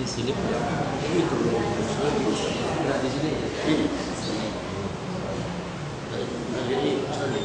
sini ini dulu nggak di sini ini jadi sorry.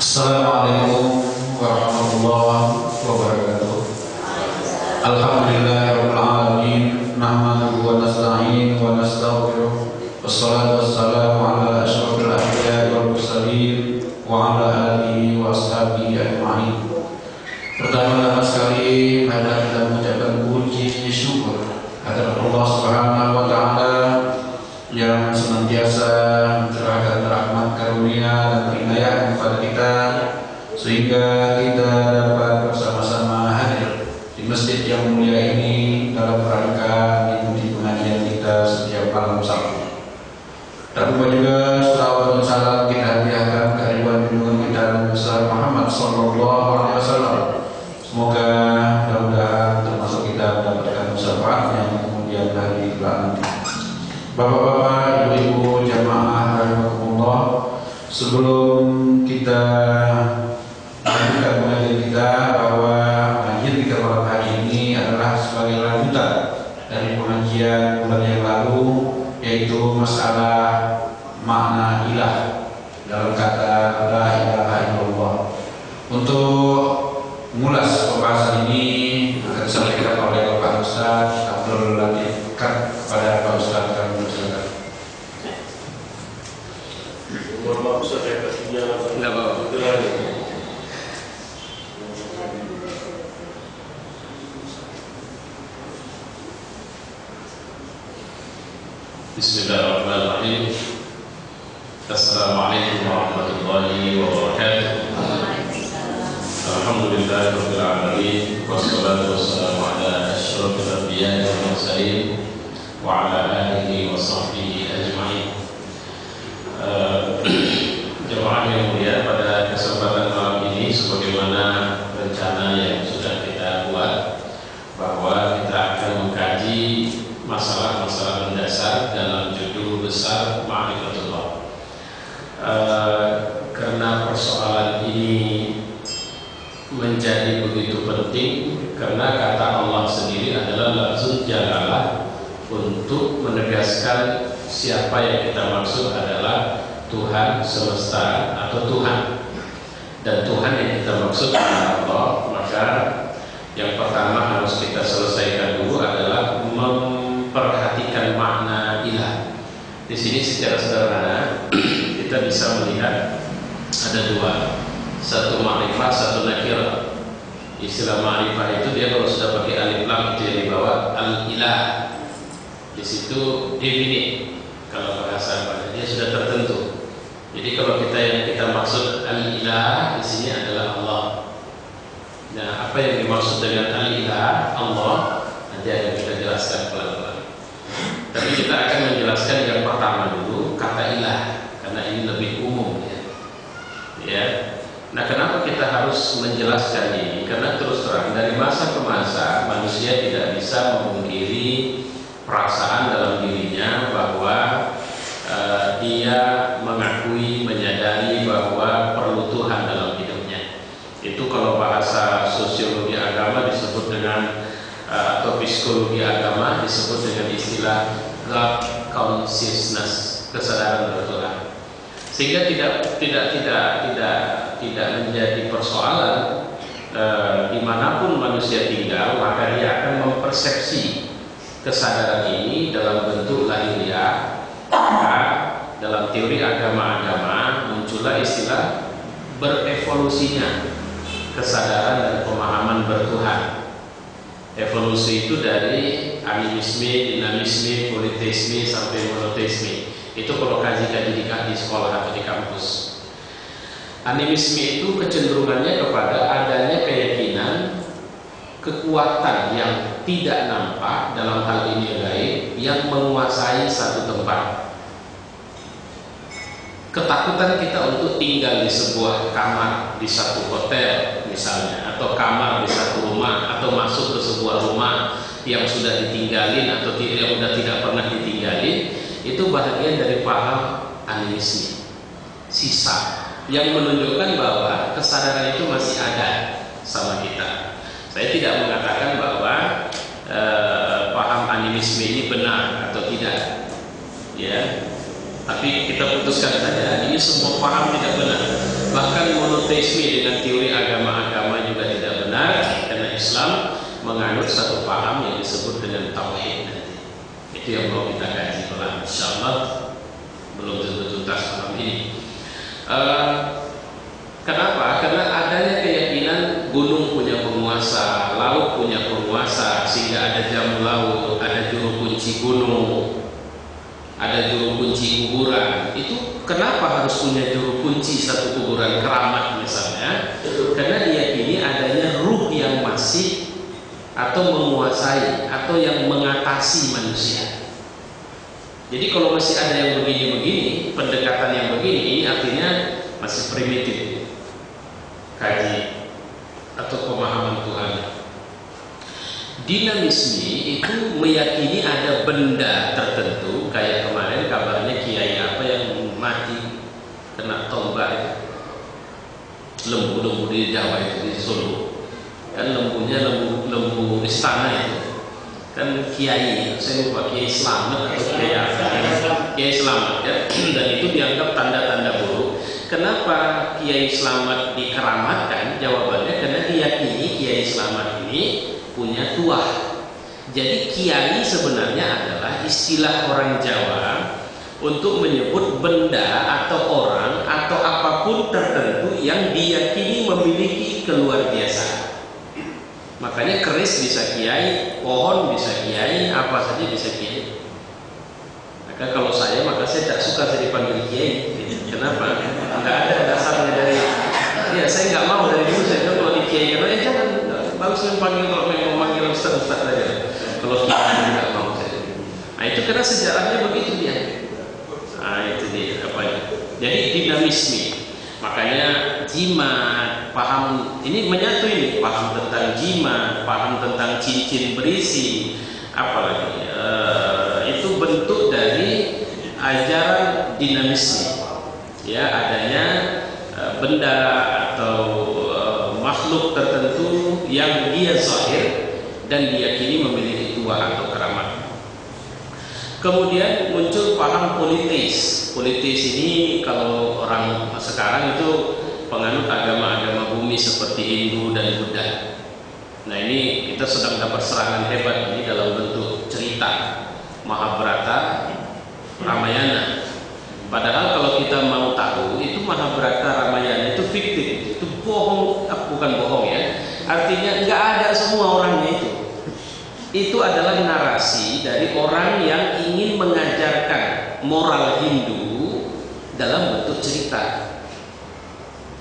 Assalamualaikum warahmatullahi wabarakatuh. Alhamdulillahirabbil alamin, nahmaduhu wa nasta'inuhu wa nastaghfiruh. Wassalatu wassalamu ala asyrofil anbiya'i wal mursalin wa ala alihi wa ashabihi ajma'in. Pertama-tama sekali marilah kita mengucapkan puji syukur kepada Allah Subhanahu wa taala yang senantiasa mencurahkan rahmat karunia dan inayah kepada kita sehingga kita dapat bersama-sama hadir di masjid yang mulia ini dalam rangka mengikuti pengajian kita setiap malam Sabtu. Dan juga salawat dan salam kita hadiahkan kehadiran junjungan kita Nabi besar Muhammad sallallahu alaihi wasallam. Semoga mudah-mudahan termasuk kita mendapatkan syafaat yang kemudian hari kelak nanti. Bapak-bapak, ibu-ibu, jamaah rahimakumullah, sebelum kita lanjutkan pengajian kita, bahwa pengajian kita malam hari ini adalah sebagai lanjutan dari pengajian bulan yang lalu, yaitu masalah makna ilah dalam kata la ilaha illallah. Untuk mengulas pembahasan ini akan disampaikan oleh Bapak Ustaz Abdul Latif kepada Pak Ustaz kami persilakan. Mohon Ustaz saya kasihnya enggak apa-apa. Bismillahirrahmanirrahim. Assalamualaikum warahmatullahi wabarakatuh. Alhamdulillahirabbil alamin wassalatu wassalamu ala asyrofil anbiya'i wal mursalin wa ala alihi wa sahbihi ajma'in. Jemaah yang mulia, pada kesempatan malam ini sebagaimana rencana yang sudah kita buat bahwa kita akan mengkaji masalah-masalah mendasar dalam judul besar Ma'rifatullah. Karena persoalan ini menjadi begitu penting, karena kata Allah sendiri adalah lafzul jalalah untuk menegaskan siapa yang kita maksud adalah Tuhan semesta atau Tuhan, dan Tuhan yang kita maksud adalah Allah. Maka yang pertama harus kita selesaikan dulu adalah memperhatikan makna ilah. Di sini secara sederhana kita bisa melihat ada dua, satu ma'rifah, satu nakirah. Istilah ma'rifah itu dia kalau sudah pakai alif lam itu yang dibawa al-ilah. Di situ definite, kalau bahasa Arab dia sudah tertentu. Jadi kalau yang kita maksud al-ilah di sini adalah Allah. Nah, apa yang dimaksud dengan al-ilah Allah nanti akan kita jelaskan pelan-pelan. Tapi kita akan menjelaskan yang pertama dulu, kata ilah, karena ini lebih umum ya. Nah, kenapa kita harus menjelaskan ini? Karena terus terang dari masa ke masa manusia tidak bisa memungkiri perasaan dalam dirinya bahwa dia mengakui, menyadari bahwa perlu Tuhan dalam hidupnya. Itu kalau bahasa sosiologi agama disebut dengan atau psikologi agama disebut dengan istilah God consciousness, kesadaran bertuhan. Sehingga tidak menjadi persoalan dimanapun manusia tinggal, maka dia akan mempersepsi kesadaran ini dalam bentuk lahiriah. Maka dalam teori agama-agama muncullah istilah berevolusinya kesadaran dan pemahaman bertuhan. Evolusi itu dari animisme, dinamisme, politeisme sampai monoteisme. Itu kalau kaji-kaji di sekolah atau di kampus. Animisme itu kecenderungannya kepada adanya keyakinan kekuatan yang tidak nampak, dalam hal ini gaib, yang menguasai satu tempat. Ketakutan kita untuk tinggal di sebuah kamar di satu hotel misalnya, atau kamar di satu rumah, atau masuk ke sebuah rumah yang sudah ditinggalin atau yang sudah tidak pernah ditinggalin, itu bahagian dari paham animisme, sisa yang menunjukkan bahwa kesadaran itu masih ada sama kita. Saya tidak mengatakan bahwa paham animisme ini benar atau tidak, ya. Tapi kita putuskan saja, ini semua paham tidak benar. Bahkan monoteisme dengan teori agama-agama juga tidak benar, karena Islam menganut satu paham yang disebut dengan tauhid. Itu yang mau kita kaji pelan, insyaallah belum tentu tuntas malam ini. Kenapa? Karena adanya keyakinan gunung punya penguasa, laut punya penguasa, sehingga ada jamu laut, ada juru kunci gunung, ada juru kunci kuburan. Itu kenapa harus punya juru kunci satu kuburan keramat misalnya? Karena diyakini adanya ruh yang masih atau menguasai atau yang mengatasi manusia. Jadi kalau masih ada yang begini-begini, pendekatan yang begini, ini artinya masih primitif kaji atau pemahaman Tuhan. Dinamisme itu meyakini ada benda tertentu, kayak kemarin kabarnya kiai apa yang mati kena tombak, lembu di Jawa itu di Solo, kan lembunya lembu istana itu, kan kiai, saya lupa kiai Slamet atau kiai apa, kiai Slamet ya, dan itu dianggap tanda-tanda buruk. Kenapa Kiai Slamet dikeramatkan? Jawabannya karena diyakini Kiai Slamet ini punya tuah. Jadi kiai sebenarnya adalah istilah orang Jawa untuk menyebut benda atau orang atau apapun tertentu yang diyakini memiliki keluar biasa. Makanya keris bisa kiai, pohon bisa kiai, apa saja bisa kiai. Maka kalau saya, maka saya tak suka saya dipanggil kiai. Kenapa? Enggak ada dasarnya dari, ya saya nggak mau dari dulu saya kalau di kiai, karena jangan, bagus memanggil, kalau memang memanggil ustaz saja. Kalau kiai nggak mau saya. Nah itu karena sejarahnya begitu dia. Nah itu dia apa ya? Jadi dinamisme. Makanya jimat, paham ini menyatu ini, paham tentang jimat, paham tentang cincin berisi, apalagi itu bentuk dari ajaran dinamisme. Ya, adanya benda atau makhluk tertentu yang dia zahir dan diyakini memiliki tuah atau keramat. Kemudian muncul paham politis. Politis ini kalau orang sekarang itu penganut agama-agama bumi seperti Hindu dan Buddha. Nah ini kita sedang dapat serangan hebat ini dalam bentuk cerita Mahabharata, Ramayana. Padahal kalau kita mau tahu itu Mahabharata, Ramayana itu fiktif, itu bohong, bukan bohong ya. Artinya nggak ada semua orangnya itu. Itu adalah narasi dari orang yang ingin mengajarkan moral Hindu dalam bentuk cerita.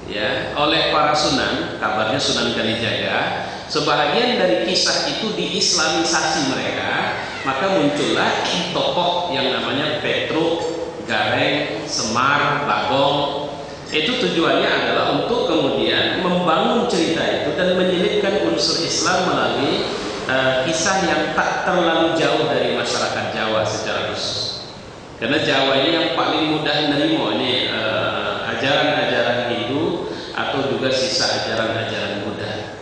Ya, oleh para sunan, kabarnya Sunan Kalijaga, sebahagian dari kisah itu diislamisasi mereka, maka muncullah tokoh yang namanya Petruk, Gareng, Semar, Bagong. Itu tujuannya adalah untuk kemudian membangun cerita itu dan menyelipkan unsur Islam melalui kisah yang tak terlalu jauh dari masyarakat Jawa secara khusus. Karena Jawa ini yang paling mudah menerima ini ajaran-ajaran Hindu atau juga sisa ajaran-ajaran Buddha.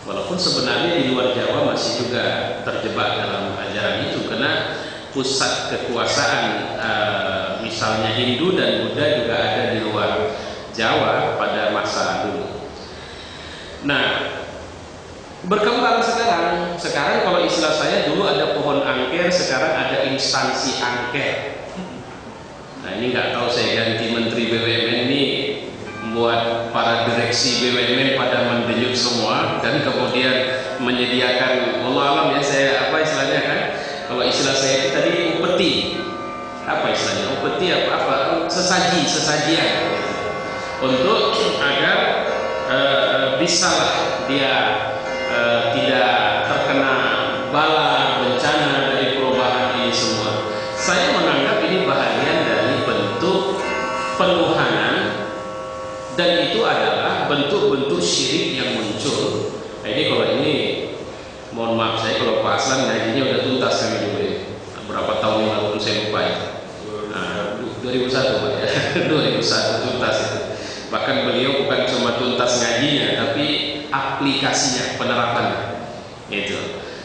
Walaupun sebenarnya di luar Jawa masih juga terjebak dalam ajaran itu, karena pusat kekuasaan misalnya Hindu dan Buddha juga ada di luar Jawa pada masa dulu. Nah, berkembang sekarang kalau istilah saya dulu ada pohon angker, sekarang ada instansi angker. Nah ini nggak tahu, saya ganti Menteri BUMN ini membuat para direksi BUMN pada mendenyut semua dan kemudian menyediakan, wallahu alam ya, saya apa istilahnya kan, kalau istilah saya itu tadi upeti, apa istilahnya upeti, apa sesajian untuk agar bisalah dia tidak terkena bala bencana dari perubahan ini semua. Saya menganggap ini bahagian dari bentuk penuhanan, dan itu adalah bentuk-bentuk syirik yang muncul. Nah, ini kalau ini, mohon maaf saya kalau Pak Aslan ngajinya udah tuntas kami juga ya. Berapa tahun yang lalu saya lupa ya. 2001 Pak ya. 2001 tuntas itu. Bahkan beliau bukan cuma tuntas ngajinya, tapi aplikasinya, penerapannya. Gitu.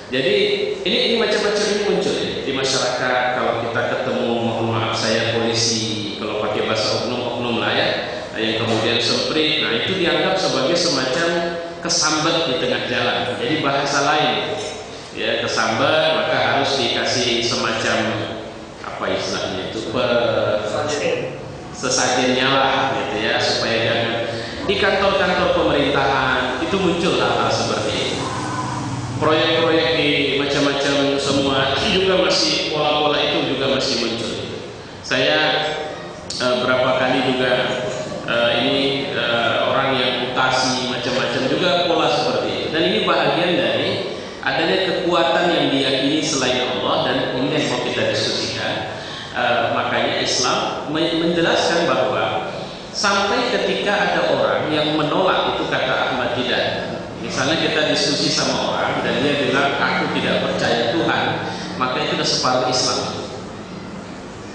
Jadi ini macam-macam ini muncul ya di masyarakat. Kalau kita ketemu, mohon maaf saya polisi, kalau pakai bahasa oknum-oknum lah ya, yang kemudian semprit, nah itu dianggap sebagai semacam kesambat di tengah jalan. Jadi bahasa lain ya, kesambat, maka harus dikasih semacam apa istilahnya itu, sesajennya lah gitu ya, supaya jangan di kantor-kantor pemerintahan itu muncul hal-hal seperti itu. Proyek-proyek di macam-macam semua juga masih, pola-pola itu juga masih muncul. Saya berapa kali juga orang yang mutasi macam-macam juga pola seperti itu. Dan ini bahagian dari adanya kekuatan yang diyakini selain Allah, dan ini yang mau kita diskusikan. Makanya Islam menjelaskan bahwa sampai ketika ada orang yang menolak, itu kata Ahmad Didat. Misalnya kita diskusi sama orang dan dia bilang aku tidak percaya Tuhan, maka itu sudah separuh Islam.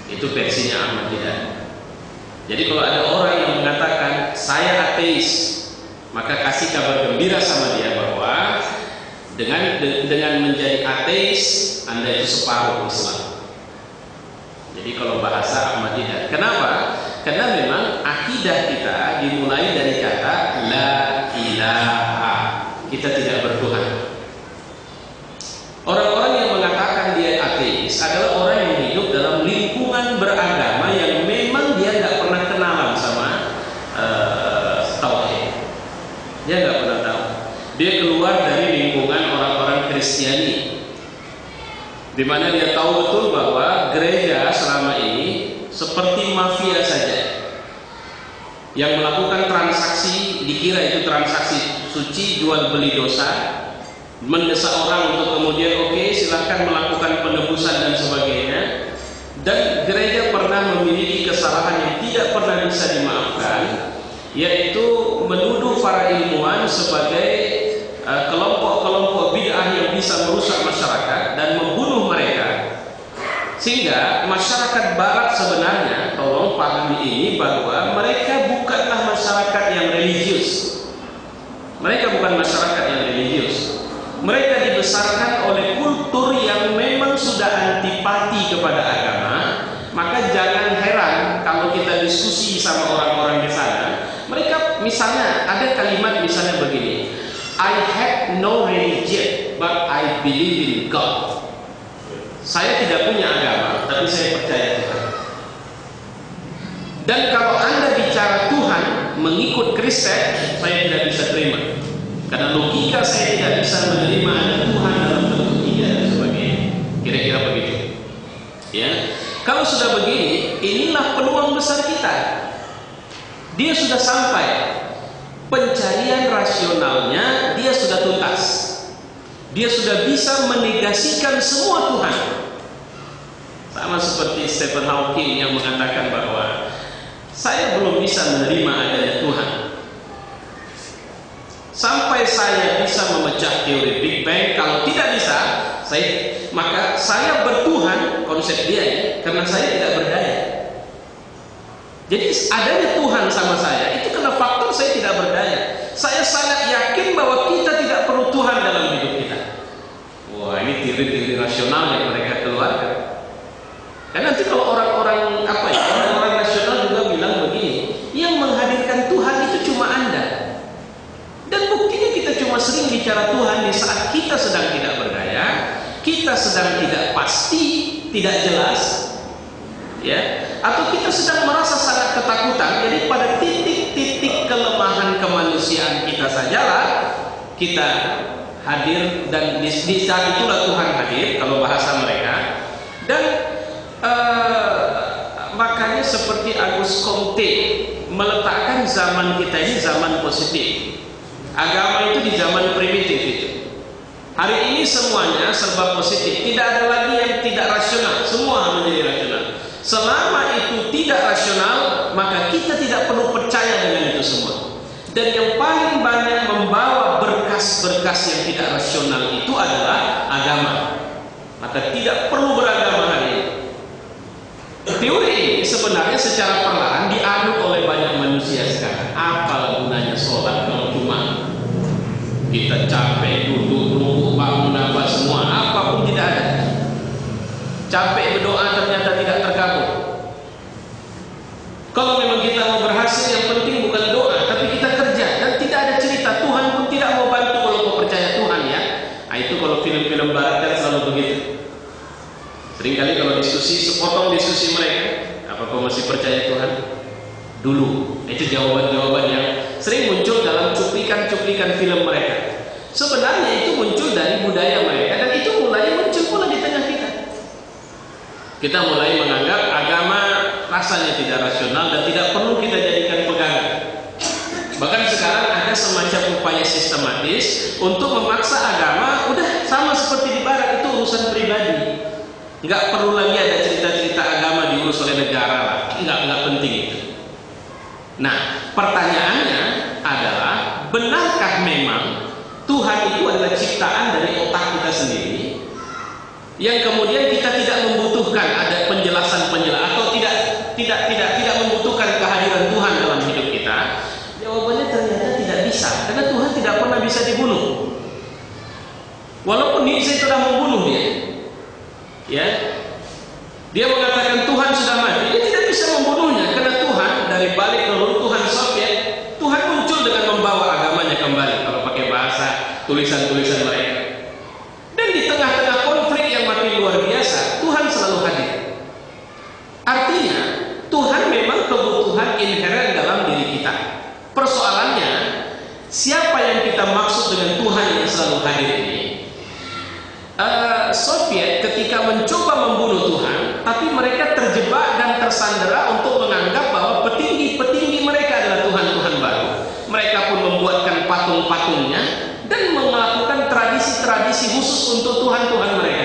Itu versinya Ahmad Didat. Jadi kalau ada orang yang mengatakan saya ateis, maka kasih kabar gembira sama dia bahwa dengan menjadi ateis Anda itu separuh Islam. Jadi kalau bahasa Ahmad Didat, kenapa? Karena memang akidah kita dimulai dari kata la ilaha, kita tidak bertuhan. Orang-orang yang mengatakan dia ateis adalah orang yang hidup dalam lingkungan beragama yang memang dia nggak pernah kenalan sama tauhid. Dia nggak pernah tahu. Dia keluar dari lingkungan orang-orang Kristiani, di mana dia tahu betul bahwa gereja selama ini seperti mafia saja, yang melakukan transaksi, dikira itu transaksi suci, jual beli dosa, mendesak orang untuk kemudian silahkan melakukan penebusan dan sebagainya. Dan gereja pernah memiliki kesalahan yang tidak pernah bisa dimaafkan, yaitu menuduh para ilmuwan sebagai kelompok-kelompok bid'ah yang bisa merusak masyarakat dan membunuh mereka. Sehingga masyarakat barat sebenarnya, tolong pahami ini, bahwa mereka bukanlah masyarakat yang religius. Mereka bukan masyarakat yang religius. Mereka dibesarkan oleh kultur yang memang sudah antipati kepada agama. Maka jangan heran kalau kita diskusi sama orang-orang di sana, mereka misalnya ada kalimat misalnya begini, I have no religion but I believe in God. Saya tidak punya agama, tapi saya percaya Tuhan. Dan kalau Anda bicara Tuhan mengikut Kristen, saya tidak bisa terima. Karena logika saya tidak bisa menerima ada Tuhan dalam bentuk tiga dan sebagainya. Kira-kira begitu. Ya, kalau sudah begini, inilah peluang besar kita. Dia sudah sampai, pencarian rasionalnya dia sudah tuntas. Dia sudah bisa menegasikan semua Tuhan. Sama seperti Stephen Hawking yang mengatakan bahwa saya belum bisa menerima adanya Tuhan sampai saya bisa memecah teori Big Bang. Kalau tidak bisa, maka saya bertuhan, konsep dia ya, karena saya tidak berdaya. Jadi adanya Tuhan sama saya itu karena faktor saya tidak berdaya. Saya sangat yakin bahwa kita tidak perlu Tuhan dalam hidup kita. Wah, ini teori-teori rasional yang mereka keluarkan. Dan nanti kalau orang-orang orang rasional juga bilang begini, yang menghadirkan Tuhan itu cuma Anda. Dan buktinya kita cuma sering bicara Tuhan di saat kita sedang tidak berdaya, kita sedang tidak pasti, tidak jelas, ya, atau kita sedang merasa sangat ketakutan. Jadi pada titik-titik kelemahan kemanusiaan kita sajalah kita hadir, dan di saat itulah Tuhan hadir kalau bahasa mereka. Dan makanya seperti Auguste Comte meletakkan zaman kita ini zaman positif. Agama itu di zaman primitif itu. Hari ini semuanya serba positif, tidak ada lagi yang tidak rasional, semua menjadi rasional. Selama itu tidak rasional, maka kita tidak perlu percaya dengan itu semua. Dan yang paling banyak membawa berkas-berkas yang tidak rasional itu adalah agama. Maka tidak perlu beragama hari ini. Teori ini sebenarnya secara perlahan dianut oleh banyak manusia sekarang. Apa gunanya sholat kalau cuma kita capek duduk nunggu bangun apa semua, apapun tidak ada. Capek berdoa ternyata tidak terkabul. Kalau memang kita mau berhasil, yang penting bukan doa, tapi kita kerja. Dan tidak ada cerita, Tuhan pun tidak mau bantu kalau kau percaya Tuhan ya. Nah itu kalau film-film barat kan selalu begitu. Seringkali kalau diskusi, sepotong diskusi mereka, apa kau masih percaya Tuhan? Dulu. Itu jawaban-jawaban yang sering muncul dalam cuplikan-cuplikan film mereka. Sebenarnya itu muncul dari budaya mereka, dan itu mulai muncul pula di tengah kita. Kita mulai menganggap agama rasanya tidak rasional dan tidak perlu kita jadikan pegangan. Bahkan sekarang ada semacam upaya sistematis untuk memaksa agama udah sama seperti di barat, itu urusan pribadi. Nggak perlu lagi ada cerita-cerita agama diurus oleh negara lah. Nggak penting itu. Nah, pertanyaannya adalah, benarkah memang Tuhan itu adalah ciptaan dari otak kita sendiri, yang kemudian kita tidak membutuhkan ada penjelasan-penjelasan, atau tidak membutuhkan kehadiran Tuhan dalam hidup kita? Jawabannya ternyata tidak bisa, karena Tuhan tidak pernah bisa dibunuh. Walaupun Nietzsche sudah membunuh dia, ya, dia mengatakan Tuhan sudah mati, dia tidak bisa membunuhnya, karena Tuhan dari balik reruntuhan Soviet, Tuhan muncul dengan membawa agamanya kembali, kalau pakai bahasa tulisan-tulisan mereka. Dan di tengah-tengah konflik yang makin luar biasa, Tuhan selalu hadir. Artinya Tuhan memang kebutuhan inheren dalam diri kita. Persoalannya, siapa yang kita maksud dengan Tuhan yang selalu hadir ini? Soviet ketika mencoba membunuh Tuhan, tapi mereka terjebak dan tersandera untuk menganggap bahwa petinggi-petinggi mereka adalah Tuhan-Tuhan baru. Mereka pun membuatkan patung-patungnya dan melakukan tradisi-tradisi khusus untuk Tuhan-Tuhan mereka.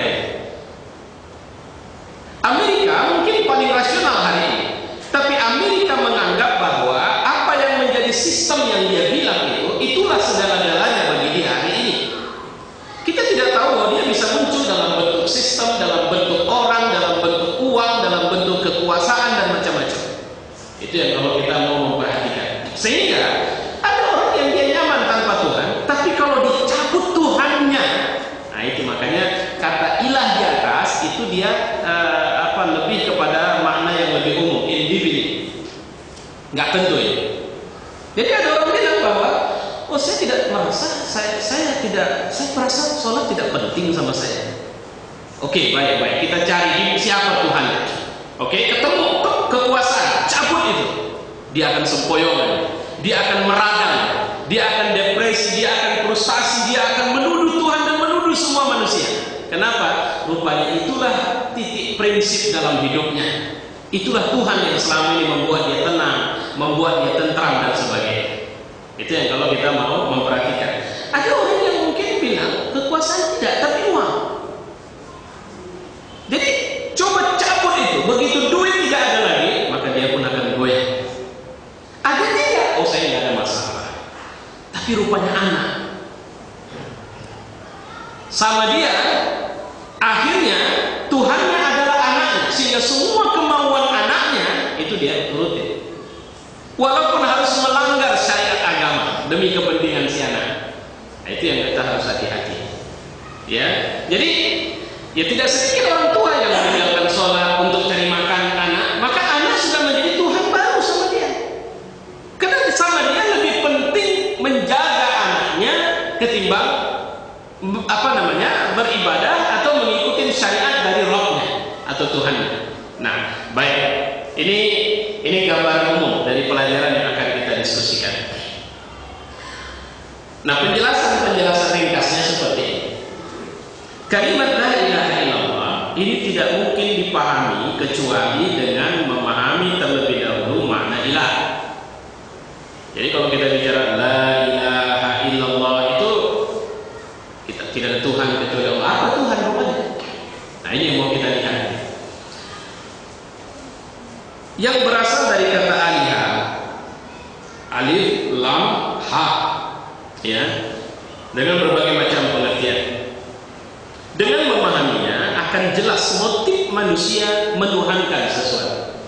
Amerika mungkin paling rasional hari ini, tapi Amerika menganggap bahwa apa yang menjadi sistem yang dia bilang itulah segala-galanya bagi dia hari ini. Kita tidak tahu bahwa dia bisa muncul dalam bentuk sistem, dalam bentuk orang, dalam bentuk uang, dalam bentuk kekuasaan dan macam-macam. Itu yang kalau kita mau memperhatikan. Sehingga ada orang yang dia nyaman tanpa Tuhan, tapi kalau dicabut Tuhannya, nah itu makanya kata ilah di atas itu dia lebih kepada makna yang lebih umum, individu. Nggak tentu ya. Jadi ada orang bilang bahwa saya tidak merasa, saya merasa sholat tidak penting sama saya. Oke, baik, kita cari siapa Tuhan. Oke, ketemu kekuasaan, cabut itu. Dia akan sempoyongan, dia akan meradang, dia akan depresi, dia akan frustasi, dia akan menuduh Tuhan dan menuduh semua manusia. Kenapa? Rupanya itulah titik prinsip dalam hidupnya. Itulah Tuhan yang selama ini membuat dia tenang, membuat dia tentram dan sebagainya. Itu yang kalau kita mau memperhatikan. Ada orang yang mungkin bilang kekuasaan tidak, tapi uang. Jadi coba cabut itu. Begitu duit tidak ada lagi, maka dia pun akan goyah. Ada tidak? Oh, saya tidak ada masalah. Tapi rupanya anak sama dia, akhirnya Tuhannya adalah anaknya, sehingga semua kemauan anaknya itu dia turutin. Walaupun harus melanggar syariat agama demi kepentingan si anak. Nah, itu yang kita harus hati-hati. Ya, jadi ya tidak sedikit orang tua yang meninggalkan sholat untuk cari makan anak, maka anak sudah menjadi Tuhan baru sama dia. Karena sama dia lebih penting menjaga anaknya ketimbang beribadah atau mengikuti syariat dari rohnya atau Tuhannya. Nah, baik. Ini gambaran umum dari pelajaran yang akan kita diskusikan. Nah, penjelasan ringkasnya seperti Kalimat la ilaha illallah ini tidak mungkin dipahami kecuali dengan memahami terlebih dahulu makna ilah. Jadi kalau kita bicara la ilaha illallah itu kita tidak ada Tuhan kecuali Allah. Apa Tuhan rupanya? Nah, ini yang mau kita lihat. Yang berasal dari kata alihah, alif, lam, ha, ya, dengan berbagai macam pengertian. Dengan memahaminya akan jelas motif manusia menuhankan sesuatu.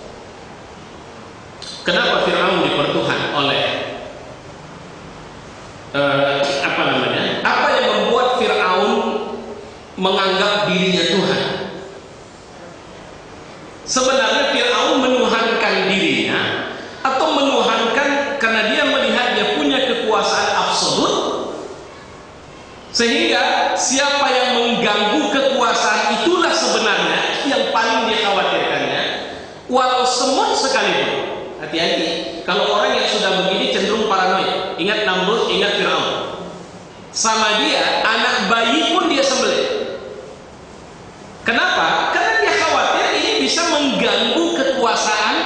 Kenapa Fir'aun dipertuhan oleh apa yang membuat Fir'aun menganggap dirinya Tuhan? Sebenarnya Fir'aun menuhankan dirinya atau menuhankan karena dia melihat dia punya kekuasaan absolut, sehingga siapa yang mengganggu kekuasaan itulah sebenarnya yang paling dikhawatirkannya, walau semut sekalipun. Hati-hati, kalau orang yang sudah begini cenderung paranoid. Ingat Namrud, ingat Fir'aun. Sama dia, anak bayi pun dia sembelih. Kenapa? Karena dia khawatir ini bisa mengganggu kekuasaan,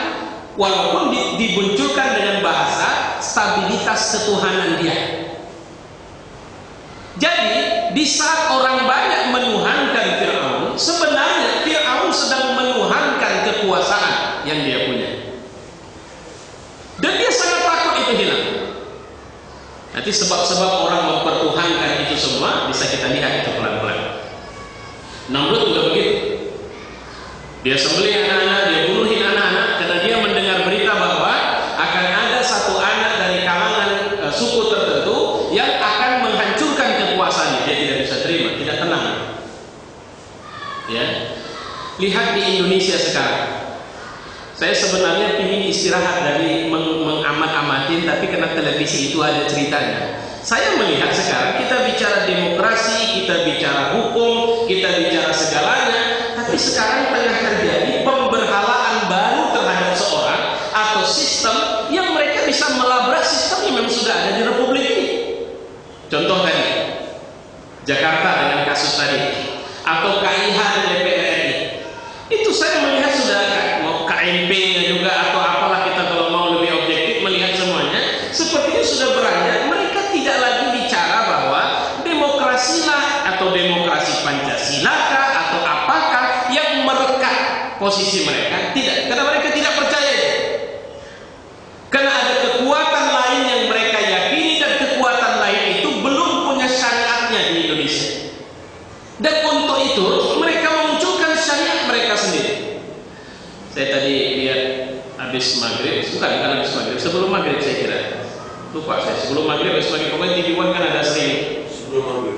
walaupun dimunculkan dengan bahasa stabilitas ketuhanan dia. Jadi, di saat orang banyak menuhankan Fir'aun, sebenarnya Fir'aun sedang menuhankan kekuasaan yang dia punya. Dan dia sangat takut itu hilang. Nanti sebab-sebab orang mempertuhankan itu semua bisa kita lihat itu pelan-pelan. Namrud juga begitu. Dia sembelih anak-anak, dia bunuhin anak-anak karena dia mendengar berita bahwa akan ada satu anak dari kalangan suku tertentu yang akan menghancurkan kekuasaannya. Dia tidak bisa terima, tidak tenang. Ya, lihat di Indonesia sekarang. Saya sebenarnya ingin istirahat dari mengamat-amatin, tapi karena televisi itu ada ceritanya. Saya melihat sekarang kita bicara demokrasi, kita bicara hukum, kita bicara segalanya, tapi sekarang tengah terjadi pemberhalaan baru terhadap seorang atau sistem yang mereka bisa melabrak sistem yang memang sudah ada di Republik ini. Contoh tadi, Jakarta dengan kasus tadi, atau KIH dan DPR RI. Itu saya melihat sudah mau KMP-nya juga atau apalah, kita kalau mau lebih objektif melihat semuanya, sepertinya sudah beranjak. Mereka tidak lagi bicara bahwa demokrasilah atau demokrasi Pancasila kah atau apakah yang merekat posisi mereka. Tidak, karena mereka tidak percaya itu. Karena ada kekuatan lain yang mereka yakini dan kekuatan lain itu belum punya syariatnya di Indonesia. Dan untuk itu mereka memunculkan syariat mereka sendiri. Saya tadi lihat habis maghrib, bukan habis maghrib, sebelum maghrib saya kira, lupa saya, sebelum maghrib, habis maghrib, pokoknya TV One kan ada sering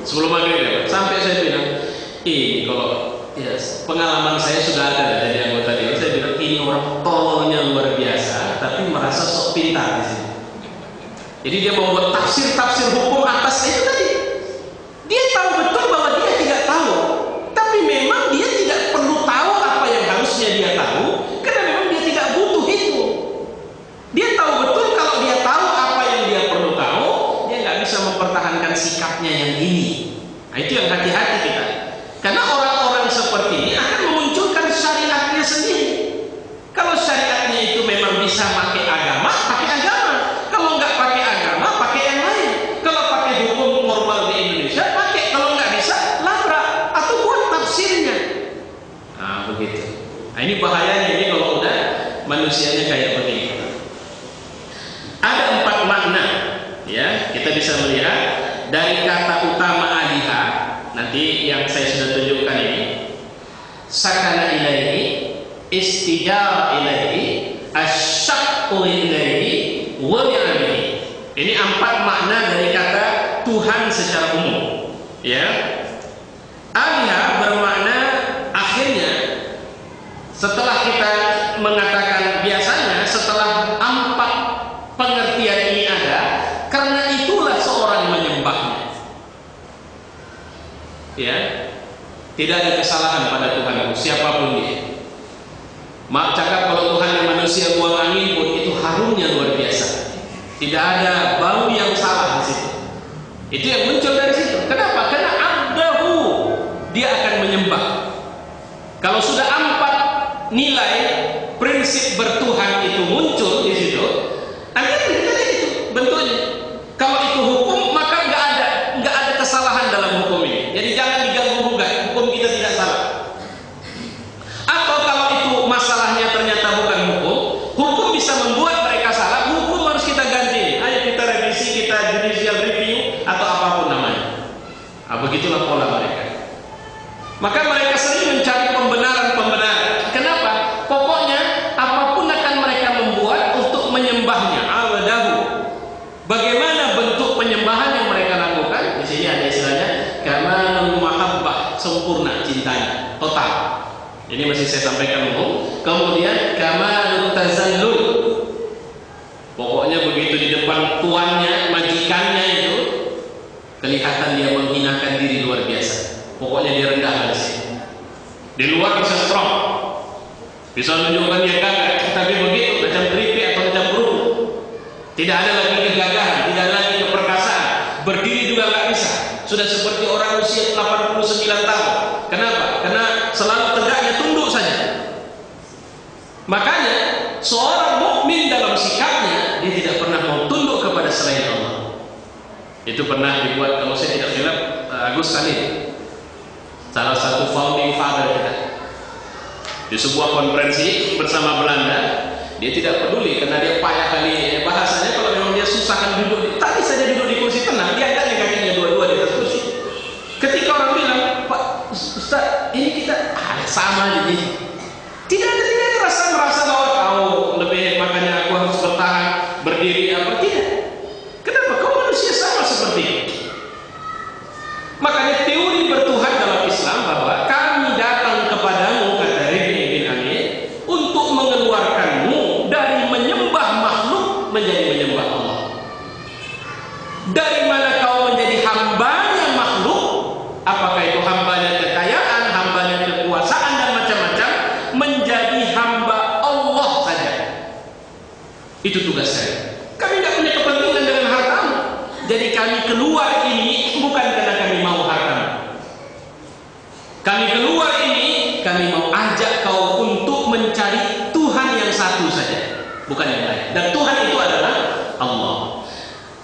sebelum maghrib ya, sampai saya bilang, ini kalau ya, pengalaman saya sudah ada dari anggota dia, saya bilang ini orang tololnya luar biasa, tapi merasa sok pintar di sini. Jadi dia membuat tafsir hukum atas itu tadi. Dia tahu betul bahwa dia tidak tahu, tapi memang dia tidak perlu tahu apa yang harusnya dia tahu, karena memang dia tidak butuh itu. Dia tahu betul kalau dia tahu apa yang dia perlu tahu, dia nggak bisa mempertahankan sikapnya yang ini. Nah, itu yang hati-hati kita. Karena orang-orang seperti ini akan memunculkan syariatnya sendiri. Kalau syariatnya itu memang bisa pakai agama, pakai agama. Kalau nggak pakai agama, pakai yang lain. Kalau pakai hukum normal di Indonesia, pakai. Kalau nggak bisa, labrak atau buat tafsirnya. Nah, begitu. Nah, ini bahayanya ini kalau udah manusianya kayak begini. Ada 4 makna, ya. Kita bisa melihat dari kata utama alihah. Nanti yang saya sudah tunjukkan ini, sakana ilaihi, istijar ilaihi, asyaqqu ilaihi, wa ni'amihi. Ini 4 makna dari kata Tuhan secara umum. Ya, alihah bermakna akhirnya. Setelah kita mengatakan biasanya, setelah 4 pengertian ini ada, karena itulah seorang menyembahnya. Ya, tidak ada kesalahan pada Tuhan siapapun dia. Maaf cakap kalau Tuhan yang manusia buang angin pun itu harumnya luar biasa. Tidak ada bau yang salah di situ. Itu yang muncul dari situ. Kenapa? Karena abdahu, dia Kalau sudah 4 nilai prinsip bertuhan itu muncul di situ, nanti kita lihat itu bentuknya. Kalau itu hukum, maka nggak ada kesalahan dalam hukum ini. Jadi jangan diganggu gugat, hukum kita tidak salah. Atau kalau itu masalahnya ternyata bukan hukum bisa membuat mereka salah, hukum harus kita ganti. Ayo kita revisi, kita judicial review atau apapun namanya. Begitulah pola mereka. Maka mereka sering mencari pembenaran. Kenapa? Pokoknya apapun akan mereka membuat untuk menyembahnya. Awadahu. Bagaimana bentuk penyembahan yang mereka lakukan? Di sini ada istilahnya kamalul mahabbah, sempurna cintanya, total. Ini masih saya sampaikan umum. Kemudian kamalul tazallul. Pokoknya begitu di depan tuannya, majikannya itu kelihatan dia menghinakan diri luar biasa. Pokoknya dia rendah di sini. Di luar bisa strong, bisa menunjukkan dia gagah, tapi begitu macam keripik atau macam burung. Tidak ada lagi kegagahan, tidak ada lagi keperkasaan. Berdiri juga nggak bisa. Sudah seperti orang usia 89 tahun. Kenapa? Karena selalu tegaknya tunduk saja. Makanya seorang mukmin dalam sikapnya dia tidak pernah mau tunduk kepada selain Allah. Itu pernah dibuat, kalau saya tidak silap, Agus Salim, salah satu founding father kita, di sebuah konferensi bersama Belanda. Dia tidak peduli karena dia payah kali bahasanya. Kalau memang dia susah kan duduk, tadi saja duduk di kursi tenang, dia agaknya kakinya dua-dua di atas kursi. Ketika orang bilang, Pak Ustaz, ini kita sama jadi tidak ada rasa merasa bahwa kau lebih, makanya aku harus bertahan berdiri apa, tidak. Kenapa? Kau manusia sama seperti itu. Makanya teori bertuhan dalam Islam bahwa kami datang kepadamu, kata Rabi bin Amir, untuk mengeluarkanmu dari menyembah makhluk menjadi menyembah Allah. Dari mana kau menjadi hambanya makhluk, apakah itu hambanya kekayaan, hambanya kekuasaan dan macam-macam, menjadi hamba Allah saja. Itu tugas saya. Kami tidak punya kepentingan dengan hartamu. Jadi kami keluar ini bukan karena kami mau hartamu. Kami keluar ini, kami mau ajak kau untuk mencari Tuhan yang satu saja, bukan yang lain. Dan Tuhan itu adalah Allah.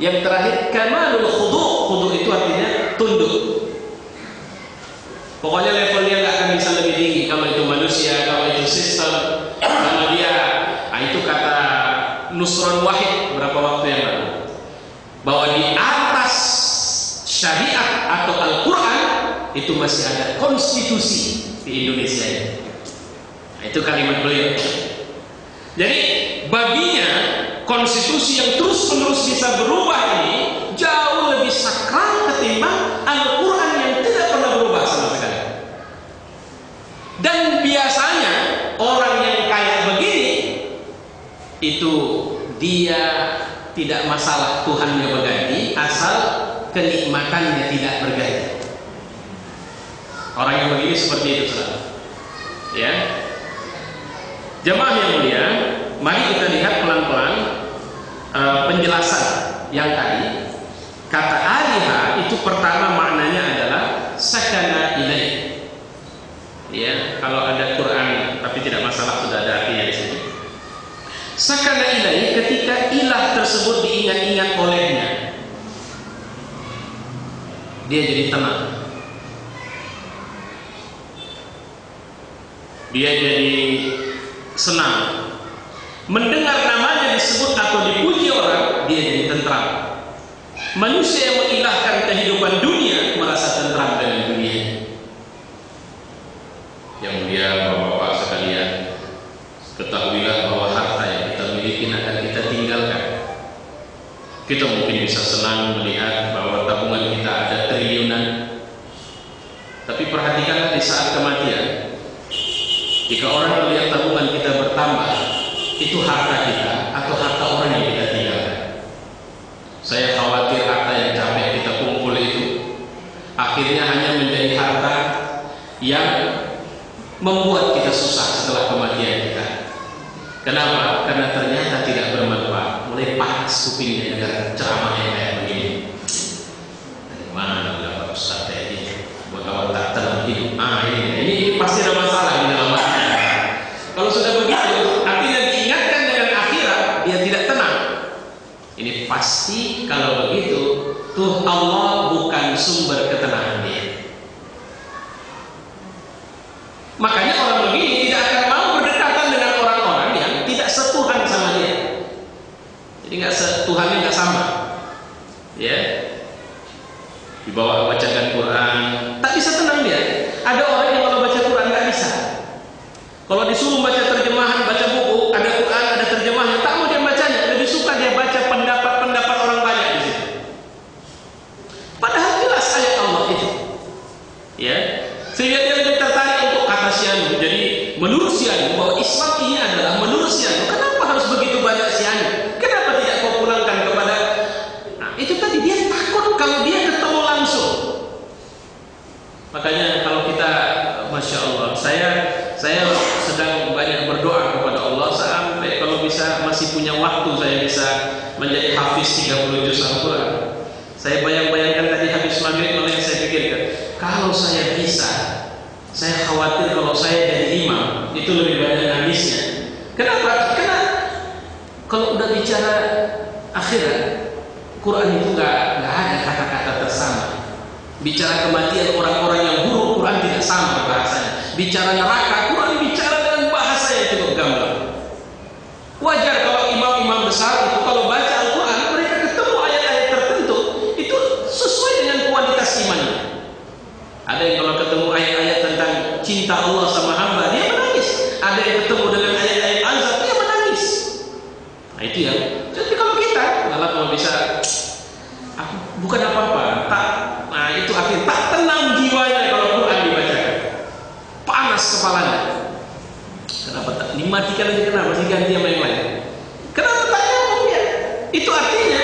Yang terakhir, kamalul khudu'. Khudu' itu artinya tunduk. Pokoknya levelnya nggak akan bisa lebih tinggi. Kalau itu manusia, kalau itu sistem, kalau dia, itu kata Nusron Wahid beberapa waktu yang lalu, bahwa di atas syariat atau Al-Quran itu masih ada konstitusi di Indonesia ini. Itu kalimat beliau. Jadi baginya konstitusi yang terus-menerus bisa berubah ini jauh lebih sakral ketimbang Al-Quran yang tidak pernah berubah sama sekali. Dan biasanya orang yang kayak begini itu dia tidak masalah Tuhannya berganti, asal kenikmatannya tidak berganti. Orang yang begini seperti itu saudara. Ya. Jemaah yang mulia, mari kita lihat pelan-pelan penjelasan yang tadi. Kata aliha itu pertama maknanya adalah sakana ilaih. Ya, kalau ada Quran tapi tidak masalah, sudah ada artinya di sini. Sakana ilaih ketika ilah tersebut diingat-ingat olehnya, dia jadi tenang. Dia jadi senang. Mendengar namanya disebut atau dipuji orang, dia jadi tentram. Manusia yang mengilahkan kehidupan dunia merasa tentram dengan dunia. Yang mulia bapak-bapak sekalian, ketahuilah bahwa harta yang kita miliki akan kita tinggalkan. Kita mungkin bisa senang melihat bahwa tabungan kita ada triliunan, tapi perhatikanlah di saat kematian. Jika orang melihat tabungan kita bertambah, itu harta kita atau harta orang yang kita tinggalkan. Saya khawatir harta yang capek kita kumpul itu akhirnya hanya menjadi harta yang membuat kita susah setelah kematian kita. Kenapa? Karena ternyata tidak bermanfaat. Mulai panas kupingnya dengan ceramah yang kayak begini. Dari mana dapat Ustaz kayak ini? Buat awal tak tenang hidup. Ini pasti ada masalah. Ini pasti kalau begitu tuh Allah bukan sumber ketenangan dia. Makanya orang begini tidak akan mau berdekatan dengan orang-orang yang tidak setuhan sama dia. Jadi Tuhannya nggak sama, ya. Dibawa bacakan Quran, tak bisa tenang dia. Ada orang yang kalau baca Quran nggak bisa. Kalau disuruh baca terjemahan, baca buku, ada Quran, ada terjemahnya, tak mau dia bacanya. Lebih suka dia baca pendapat-pendapat orang banyak di situ. Padahal jelas ayat Allah itu, ya. Sehingga dia lebih tertarik untuk kata Sianu. Jadi menurut Sianu bahwa Islam ini adalah menurut Sianu. Kenapa harus begitu banyak Sianu? Kenapa tidak kau pulangkan kepada? Nah, itu tadi dia takut kalau dia ketemu langsung. Makanya kalau kita, masya Allah, saya sedang banyak berdoa kepada Allah sampai kalau bisa masih punya waktu saya bisa menjadi hafiz 30 juz Al-Quran. Saya bayang-bayangkan tadi habis maghrib malah yang saya pikirkan, kalau saya bisa, saya khawatir kalau saya jadi imam itu lebih banyak nangisnya. Kenapa? Karena kalau udah bicara akhirat, Quran itu nggak ada kata-kata tersama. Bicara kematian orang-orang yang buruk, Quran tidak sama bahasanya. Bicara neraka, Quran bicara dengan bahasa yang cukup gamblang. Wajar kalau imam-imam besar itu kalau baca Al-Quran mereka ketemu ayat-ayat tertentu itu sesuai dengan kualitas imannya. Ada yang kalau ketemu ayat-ayat tentang cinta Allah sama hamba dia menangis. Ada yang ketemu dengan ayat-ayat azab dia menangis. Nah itu yang. Jadi kalau kita malah kalau bisa, aku bukan apa-apa, tak. Nah itu akhirnya tak tenang jiwanya kalau Quran dibacakan. Panas kepalanya. Kenapa tak dimatikan aja, kenapa sih ganti sama yang lain? Kenapa tak nyambung ya? Itu artinya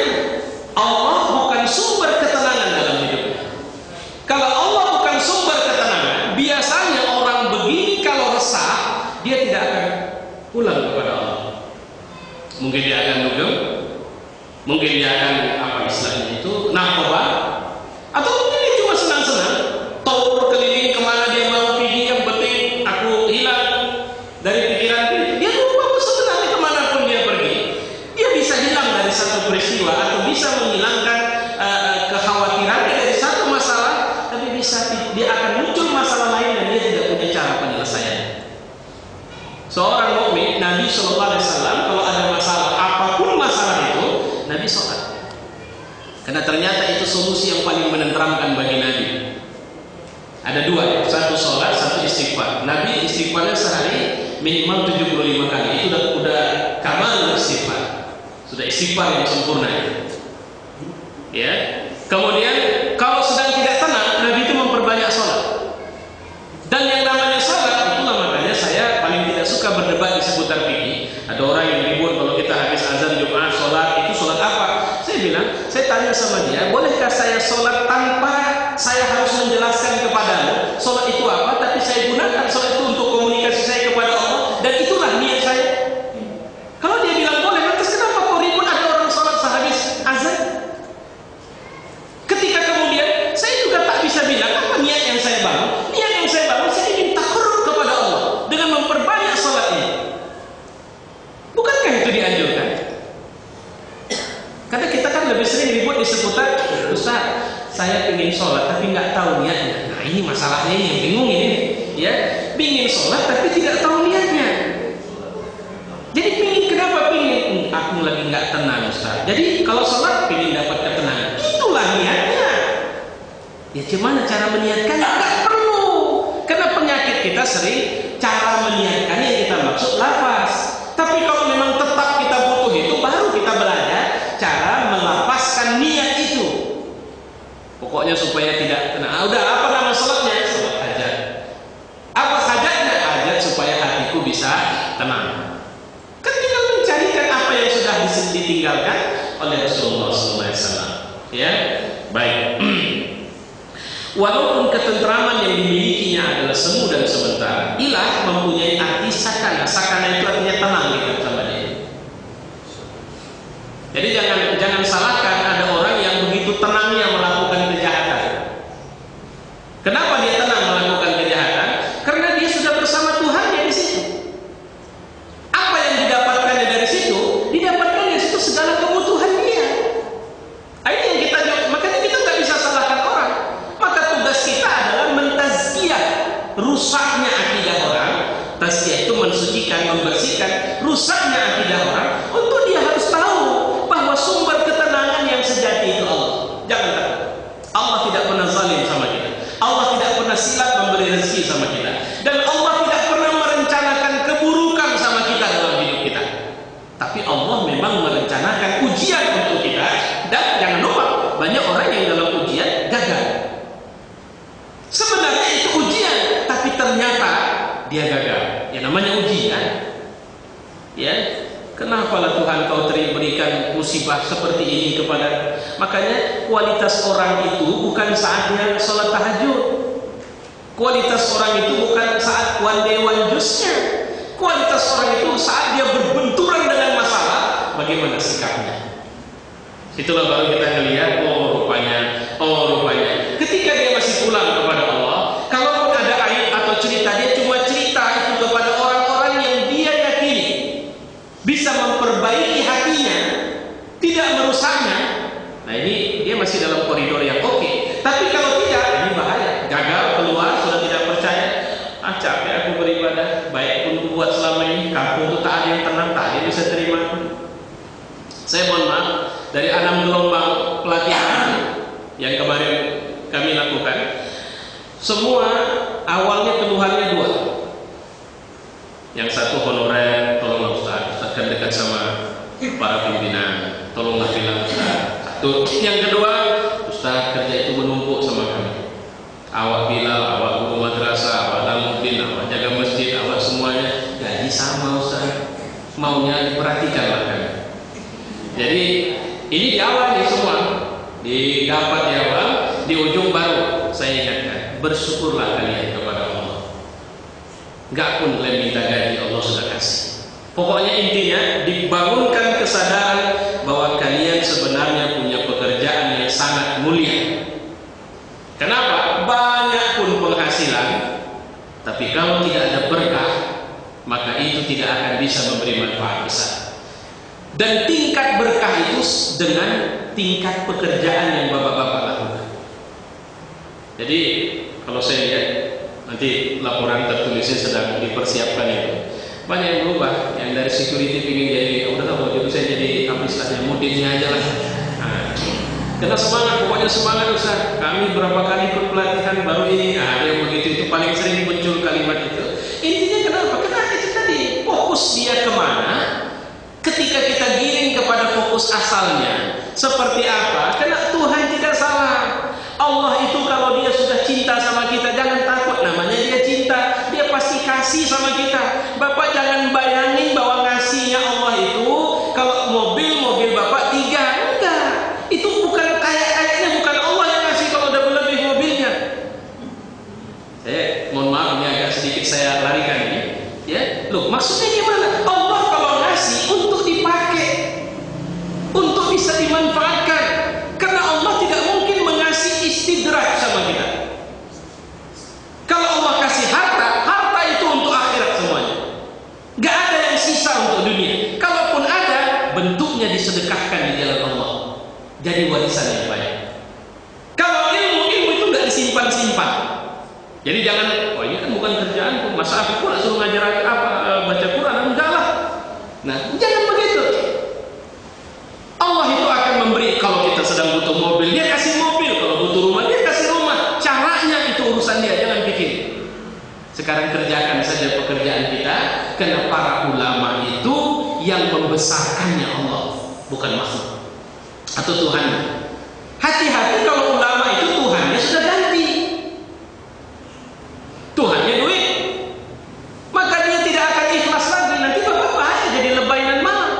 Allah bukan sumber ketenangan dalam hidupnya. Kalau Allah bukan sumber ketenangan, biasanya orang begini kalau resah dia tidak akan pulang kepada Allah. Mungkin dia akan dugem, mungkin dia akan apa istilahnya itu narkoba, atau mungkin dia cuma senang-senang tahu keliling kemana dia mau pergi, yang penting aku hilang dari pikiran dia lupa sebenarnya kemanapun dia pergi dia bisa hilang dari satu peristiwa atau bisa menghilangkan kekhawatirannya dari satu masalah, tapi bisa dia akan muncul masalah lain dan dia tidak punya cara penyelesaiannya. Seorang mukmin Nabi SAW kalau ada masalah apapun masalah itu Nabi sholat, karena ternyata itu solusi yang paling menenteramkan bagi Nabi. Ada dua, satu sholat, satu istighfar. Nabi istighfarnya sehari minimal 75 kali. Itu udah kamal istighfar. Sudah istighfar yang sempurna. Ya. Kemudian kalau sedang tidak tenang, Nabi itu memperbanyak sholat. Dan yang namanya sholat, itulah makanya saya paling tidak suka berdebat di seputar fikih. Ada orang yang ribut kalau kita habis azan Jumat sholat, itu sholat apa? Saya bilang, saya tanya sama dia, bolehkah saya sholat tanpa saya harus menjelaskan kepadamu sholat itu apa, tapi saya gunakan sholat itu untuk komunikasi saya kepada Allah, dan itulah niat saya. Kalau dia bilang boleh, lantas kenapa kau ribut ada orang sholat sehabis azan? Ketika kemudian saya juga tak bisa bilang apa niat yang saya bangun. Niat yang saya bangun, saya ingin takarrub kepada Allah dengan memperbanyak sholat ini. Bukankah itu dianjurkan? Karena kita kan lebih sering ribut di seputar, Ustaz, saya ingin sholat tapi nggak tahu niatnya. Nah ini masalahnya ini yang bingung ini, ya. Pingin sholat tapi tidak tahu niatnya. Jadi pingin, kenapa pingin? Aku lagi nggak tenang Ustaz. Jadi kalau sholat pingin dapat ketenangan, itulah niatnya. Ya gimana cara meniatkannya? Nggak perlu. Karena penyakit kita sering cara meniatkannya yang kita maksud lafaz. Tapi kalau memang tetap kita butuh itu, baru kita belajar cara melafazkan niat itu. Pokoknya supaya tidak tenang. Udah, apa nama sholatnya? Sholat hajat. Apa hajatnya? Hajat supaya hatiku bisa tenang. Kan tinggal mencarikan apa yang sudah ditinggalkan oleh Rasulullah SAW. Ya, baik. Walaupun ketentraman yang dimilikinya adalah semu dan sementara, ilah mempunyai arti sakana. Sakana itu artinya tenang gitu sama dia. Jadi jangan salahkan ada orang yang begitu tenangnya melakukan kejahatan. Kenapa dia tenang melakukan kejahatan? Karena dia sudah bersama Tuhannya di situ. Apa yang didapatkannya dari situ? Didapatkan dari situ segala kebutuhan dia. musibah seperti ini kepada. Makanya kualitas orang itu bukan saat dia sholat tahajud. Kualitas orang itu bukan saat one day one juice-nya. Kualitas orang itu saat dia berbenturan dengan masalah, bagaimana sikapnya. Itulah baru kita ngelihat, oh rupanya. Ketika dia masih pulang kepada Allah, kalaupun ada aib atau cerita, dia cuma cerita itu kepada orang-orang yang dia yakini bisa memperbaiki hatinya, tidak merusaknya. Nah ini dia masih dalam koridor yang oke. Tapi kalau tidak, ini bahaya. Gagal keluar, sudah tidak percaya. Capek aku beribadah, baik pun aku buat selama ini. Kampung itu tak ada yang tenang, tak ada yang bisa terima. Saya mohon maaf, dari 6 gelombang pelatihan yang kemarin kami lakukan, semua awalnya keluhannya 2. Yang satu honorer, tolonglah Ustaz kan dekat sama para pimpinan, tolonglah bilang Ustaz. Satu. Yang kedua, Ustaz kerja itu menumpuk sama kami. Awak Bilal, awak guru madrasah, awak Lamuddin, awak jaga masjid, awak semuanya gaji sama Ustaz. Maunya diperhatikanlah kami. Jadi ini di awal nih semua, didapat di awal, di ujung baru saya ingatkan, bersyukurlah kalian kepada Allah. Enggak pun kalian minta gaji, Allah sudah kasih. Pokoknya intinya dibangunkan kesadaran bahwa kalian sebenarnya punya pekerjaan yang sangat mulia. Kenapa? Banyak pun penghasilan, tapi kalau tidak ada berkah, maka itu tidak akan bisa memberi manfaat besar. Dan tingkat berkah itu dengan tingkat pekerjaan yang bapak-bapak lakukan. Jadi kalau saya lihat nanti laporan tertulisnya sedang dipersiapkan itu, banyak yang berubah. Yang dari security ingin jadi, udah kalau gitu saya jadi habislah mudiknya aja lah. Kena semangat, pokoknya semangat Ustaz. Kami berapa kali ikut pelatihan baru ini, ada yang begitu, itu paling sering muncul kalimat itu. Intinya kenapa? Karena itu tadi fokus dia kemana. Ketika kita giring kepada fokus asalnya, seperti apa? Karena Tuhan tidak salah. Allah itu kalau dia sudah cinta sama kita, jangan takut, namanya dia cinta, dia pasti kasih sama kita. Bapak jangan bayangin bahwa ngasihnya Allah itu kalau mobil Bapak 3, enggak. Itu bukan kayaknya bukan Allah yang ngasih kalau udah lebih mobilnya. Saya mohon maaf ini agak sedikit saya larikan ini, ya. Loh, maksudnya gimana? Allah kalau ngasih untuk dipakai, untuk bisa dimanfaatkan. Karena Allah tidak mungkin mengasih istidraj sama kita. Kalau Allah kasih harta, harta itu untuk akhirat semuanya. Gak ada yang sisa untuk dunia. Kalaupun ada, bentuknya disedekahkan di jalan Allah. Jadi warisan yang baik. Kalau ilmu itu gak disimpan-simpan. Jadi jangan, oh ini kan bukan kerjaanku, masa aku pula suruh ngajar baca Quran, enggak lah. Nah, jangan begitu. Allah itu akan memberi. Kalau kita sedang butuh mobil, dia kasih mobil. Kalau butuh rumah, dia kasih rumah. Caranya itu urusan dia, jangan bikin. Sekarang kerjakan saja pekerjaan kita, karena para ulama itu yang membesarkannya Allah, bukan makhluk atau Tuhan. Hati-hati kalau ulama itu Tuhannya sudah ganti. Tuhannya duit, maka dia tidak akan ikhlas lagi. Nanti bapak bahaya jadi lebainan malam.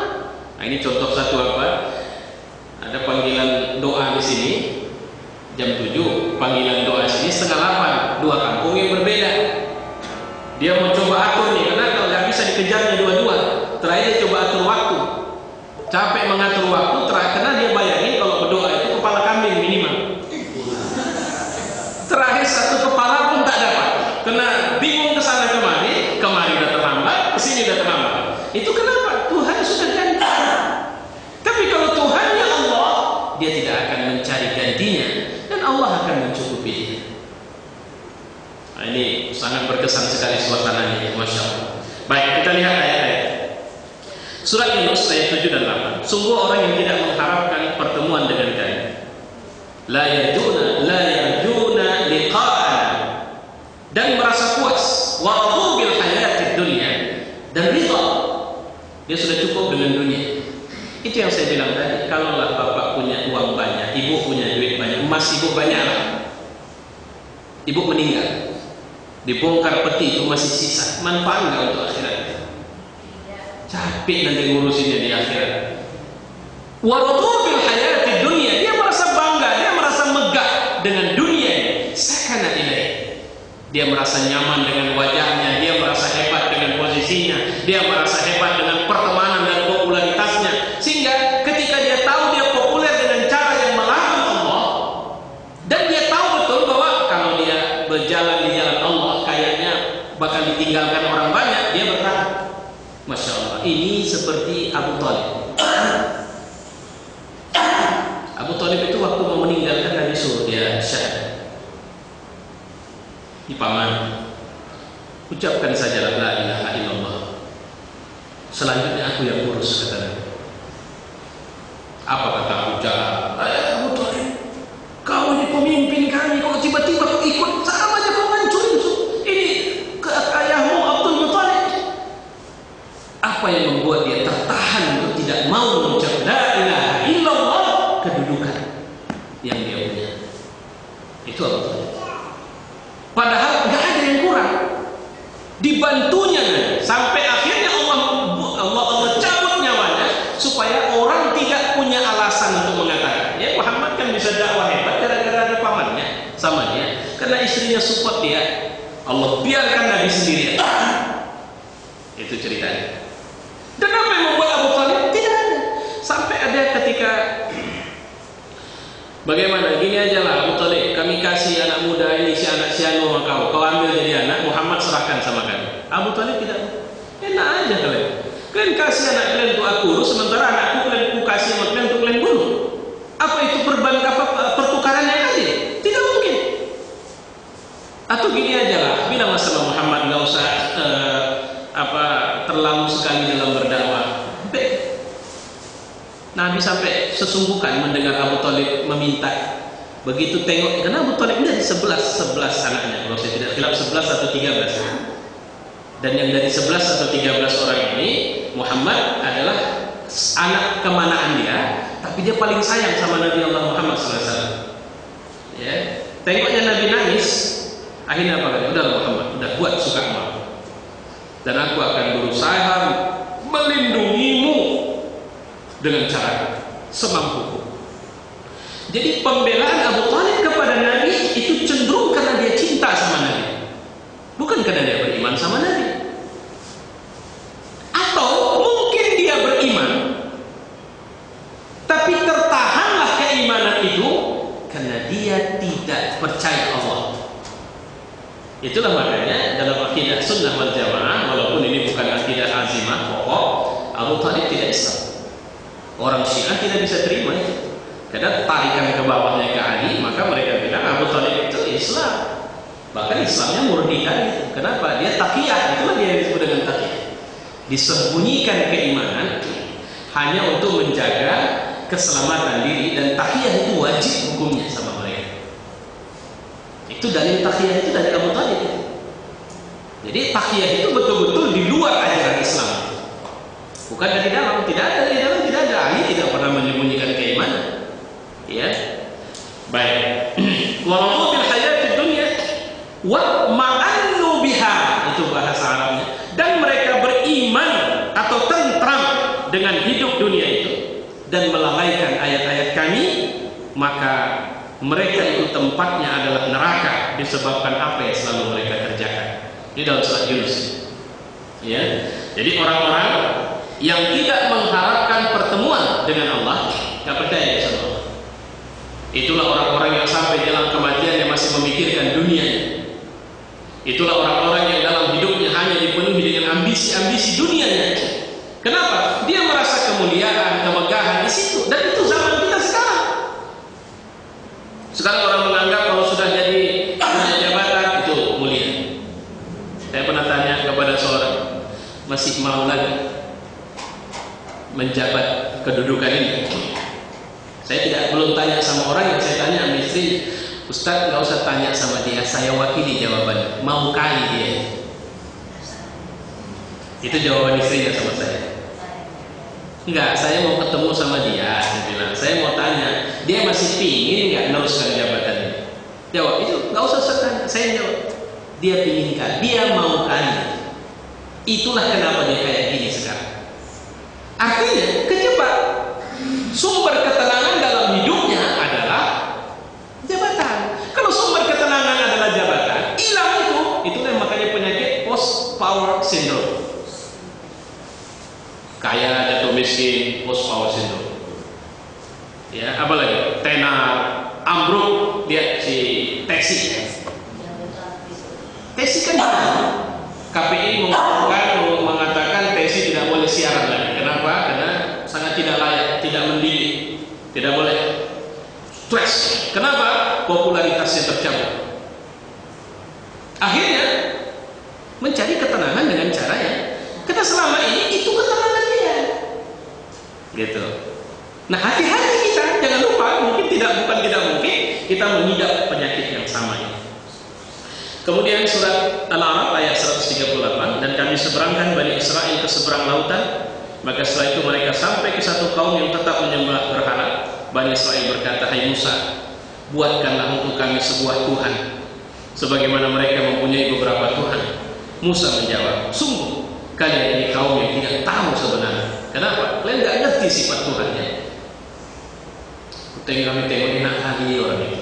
Nah ini contoh satu apa? Ada panggilan doa di sini jam 7, panggilan doa di sini setengah 8, 2 kampung yang berbeda. Dia mau coba atur nih, karena kalau nggak bisa dikejarnya dua-dua. Terakhir dia coba atur waktu. Capek mengatur waktu, karena dia bayangin kalau berdoa itu kepala kambing minimal. Terakhir satu kepala pun tak dapat. Kena bingung kesana kemari udah terlambat, kesini udah terlambat. Itu kenapa? Tuhan sudah ganti. Tapi kalau Tuhannya Allah, dia tidak akan mencari gantinya, dan Allah akan mencukupi dia. Nah, ini sangat berkesan sekali suasananya, Masya Allah. Baik, kita lihat ayat-ayat. Surat Yunus ayat 7 dan 8. Sungguh orang yang tidak mengharapkan pertemuan dengan kalian, la yarjuna liqa'ana, dan merasa puas, wa radu bil hayatid dunya, dan ridha, dia sudah cukup dengan dunia. Itu yang saya bilang tadi. Kalaulah bapak punya uang banyak, ibu punya duit banyak, emas ibu banyak lah, ibu meninggal, dibongkar peti itu masih sisa, manfaat nggak untuk akhirat? Capek nanti ngurusinnya di akhirat. Waradu bil hayati dunia, dia merasa bangga, dia merasa megah dengan dunia ini. Sakana ilaih, dia merasa nyaman dengan wajahnya, dia merasa hebat dengan posisinya, dia merasa hebat dengan pertemanan dan popularitasnya, sehingga ketika dia tahu dia populer dengan cara yang melawan Allah, dan dia tahu betul bahwa kalau dia berjalan di jalan Allah kayaknya bakal ditinggalkan orang banyak, dia bertahan. Masya Allah, ini seperti Abu Thalib. Abu Thalib itu waktu mau meninggalkan Nabi suruh dia syahadat di paman, ucapkan saja la ilaha illallah, selanjutnya aku yang urus, kata Nabi. Apa kata Abu Jahal? Abu Thalib, kau ini pemimpin kami, kok tiba-tiba ikut sama aja kau hancurin ini ke ayahmu Abdul Muthalib. Apa yang membuat dia tertahan untuk tidak mau mengucap la ilaha illallah? Kedudukan yang dia punya itu Abu Thalib. Padahal nggak ada yang kurang, dibantunya sampai akhirnya Allah cabut nyawanya supaya orang tidak punya alasan untuk mengatakan ya Muhammad kan bisa dakwah hebat gara-gara ada pamannya sama dia, karena istrinya support dia. Allah biarkan Nabi sendirian. Itu ceritanya. Dan apa yang membuat Abu Thalib? Tidak ada. Sampai ada ketika bagaimana, gini aja lah Abu Thalib, kami kasih anak muda ini, si anak si anu sama kau ambil jadi anak, Muhammad serahkan sama kami. Abu Thalib tidak, enak aja kalian kasih anak kalian untuk aku urus, sementara anakku kalian kasih sama kalian untuk kalian bunuh. Apa itu pertukaran yang adil? Tidak mungkin. Atau gini aja lah, bilang sama Muhammad nggak usah terlalu sekali dalam berdakwah. Nabi sampai sesungguhkan mendengar Abu Thalib meminta. Begitu tengok, karena Abu Thalib ini dari 11 anaknya, kalau saya tidak khilaf 11 atau 13. Dan yang dari 11 atau 13 orang ini, Muhammad adalah anak kemanaan dia, tapi dia paling sayang sama Nabi Allah Muhammad SAW. Ya, tengoknya Nabi nangis, akhirnya apa kata? Udah Muhammad, udah buat suka mau. Dan aku akan berusaha melindungimu dengan cara semampuku. Jadi pembelaan Abu Thalib kepada Nabi itu cenderung karena dia cinta sama Nabi, bukan karena dia beriman sama Nabi. Atau mungkin dia beriman, tapi tertahanlah keimanan itu karena dia tidak percaya Allah. Itulah makanya dalam akidah sunnah wal jamaah, walaupun ini bukan akidah azimah pokok, Abu Thalib tidak Islam. Orang Syiah tidak bisa terima itu. Karena tarikan ke bawahnya ke Ali, maka mereka bilang Abu Thalib itu Islam. Bahkan Islamnya murni kan gitu. Kenapa? Dia taqiyah, itulah dia yang disebut dengan taqiyah. Disembunyikan keimanan hanya untuk menjaga keselamatan diri, dan taqiyah itu wajib hukumnya sama mereka. Itu dalil taqiyah itu dari Abu Thalib. Jadi taqiyah itu betul-betul di luar ajaran Islam. Bukan dari dalam, tidak ada dari dalam, tidak ada. Ali tidak pernah menyembunyikan keimanan. Ya, baik. Walau bil hayatid dunya wa ma'annu biha, itu bahasa Arabnya. Dan mereka beriman atau tentram dengan hidup dunia itu dan melalaikan ayat-ayat kami, maka mereka itu tempatnya adalah neraka disebabkan apa yang selalu mereka kerjakan. Ini dalam surat Yunus. Ya, jadi orang-orang yang tidak mengharapkan pertemuan dengan Allah, tidak percaya sama Allah. Itulah orang-orang yang sampai dalam kematian yang masih memikirkan dunia. Itulah orang-orang yang dalam hidupnya hanya dipenuhi dengan ambisi-ambisi dunianya. Kenapa? Dia merasa kemuliaan, kemegahan di situ. Dan itu zaman kita sekarang. Sekarang orang menganggap kalau sudah jadi punya jabatan itu mulia. Saya pernah tanya kepada seorang, masih mau lagi menjabat kedudukan ini? Saya belum tanya sama orang, yang saya tanya sama istri, Ustaz nggak usah tanya sama dia, saya wakili jawabannya. Mau kali dia? Itu jawaban istrinya sama saya. Enggak, saya mau ketemu sama dia. Dia bilang, saya mau tanya, dia masih pingin nggak meneruskan jabatannya? Jawab, itu nggak usah tanya. Saya jawab, dia pinginkan, dia mau kali. Itulah kenapa dia kayak gini sekarang. Artinya kejebak. Sumber ketenangan dalam hidupnya adalah jabatan. Kalau sumber ketenangan adalah jabatan, hilang itulah makanya penyakit post power syndrome. Kaya jatuh miskin, post power syndrome. Ya, apalagi tenar, ambruk, dia si teksi. Teksi kan KPI mengatakan teksi tidak boleh siaran lagi. Kenapa? Karena sangat tidak layak, tidak mendidik, tidak boleh. Stres. Kenapa? Popularitasnya tercabut. Akhirnya mencari ketenangan dengan cara yang karena selama ini itu ketenangan dia. Gitu. Nah, hati-hati kita, jangan lupa, bukan tidak mungkin kita mengidap penyakit yang sama ini. Kemudian surat Al-A'raf ayat 138, dan kami seberangkan Bani Israel ke seberang lautan, maka setelah itu mereka sampai ke satu kaum yang tetap menyembah berhala. Bani Israel berkata, hai Musa, buatkanlah untuk kami sebuah Tuhan, sebagaimana mereka mempunyai beberapa Tuhan. Musa menjawab, sungguh kalian ini kaum yang tidak tahu sebenarnya. Kenapa? Kalian tidak ngerti sifat Tuhannya. Kami tengok enak kali orang itu.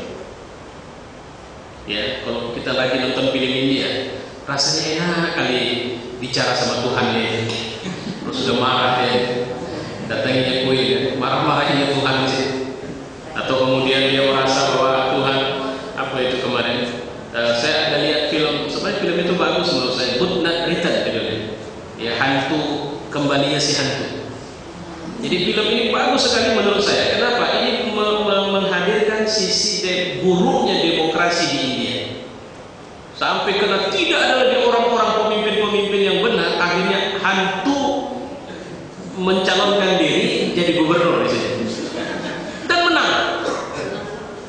Ya, kalau kita lagi nonton film India, rasanya enak kali bicara sama Tuhan ya. Terus sudah marah ya, datanginya kuil ya, marah-marahnya Tuhan sih. Atau kemudian dia merasa bahwa Tuhan apa itu kemarin? Saya ada lihat film, sebenarnya film itu bagus menurut saya, Good Night Return judulnya. Ya, hantu kembalinya si hantu. Jadi film ini bagus sekali menurut saya. Kenapa? Ini menghadirkan sisi buruknya demokrasi di India. Sampai karena tidak ada lagi orang-orang pemimpin-pemimpin yang benar, akhirnya hantu mencalonkan diri jadi gubernur di sini dan menang.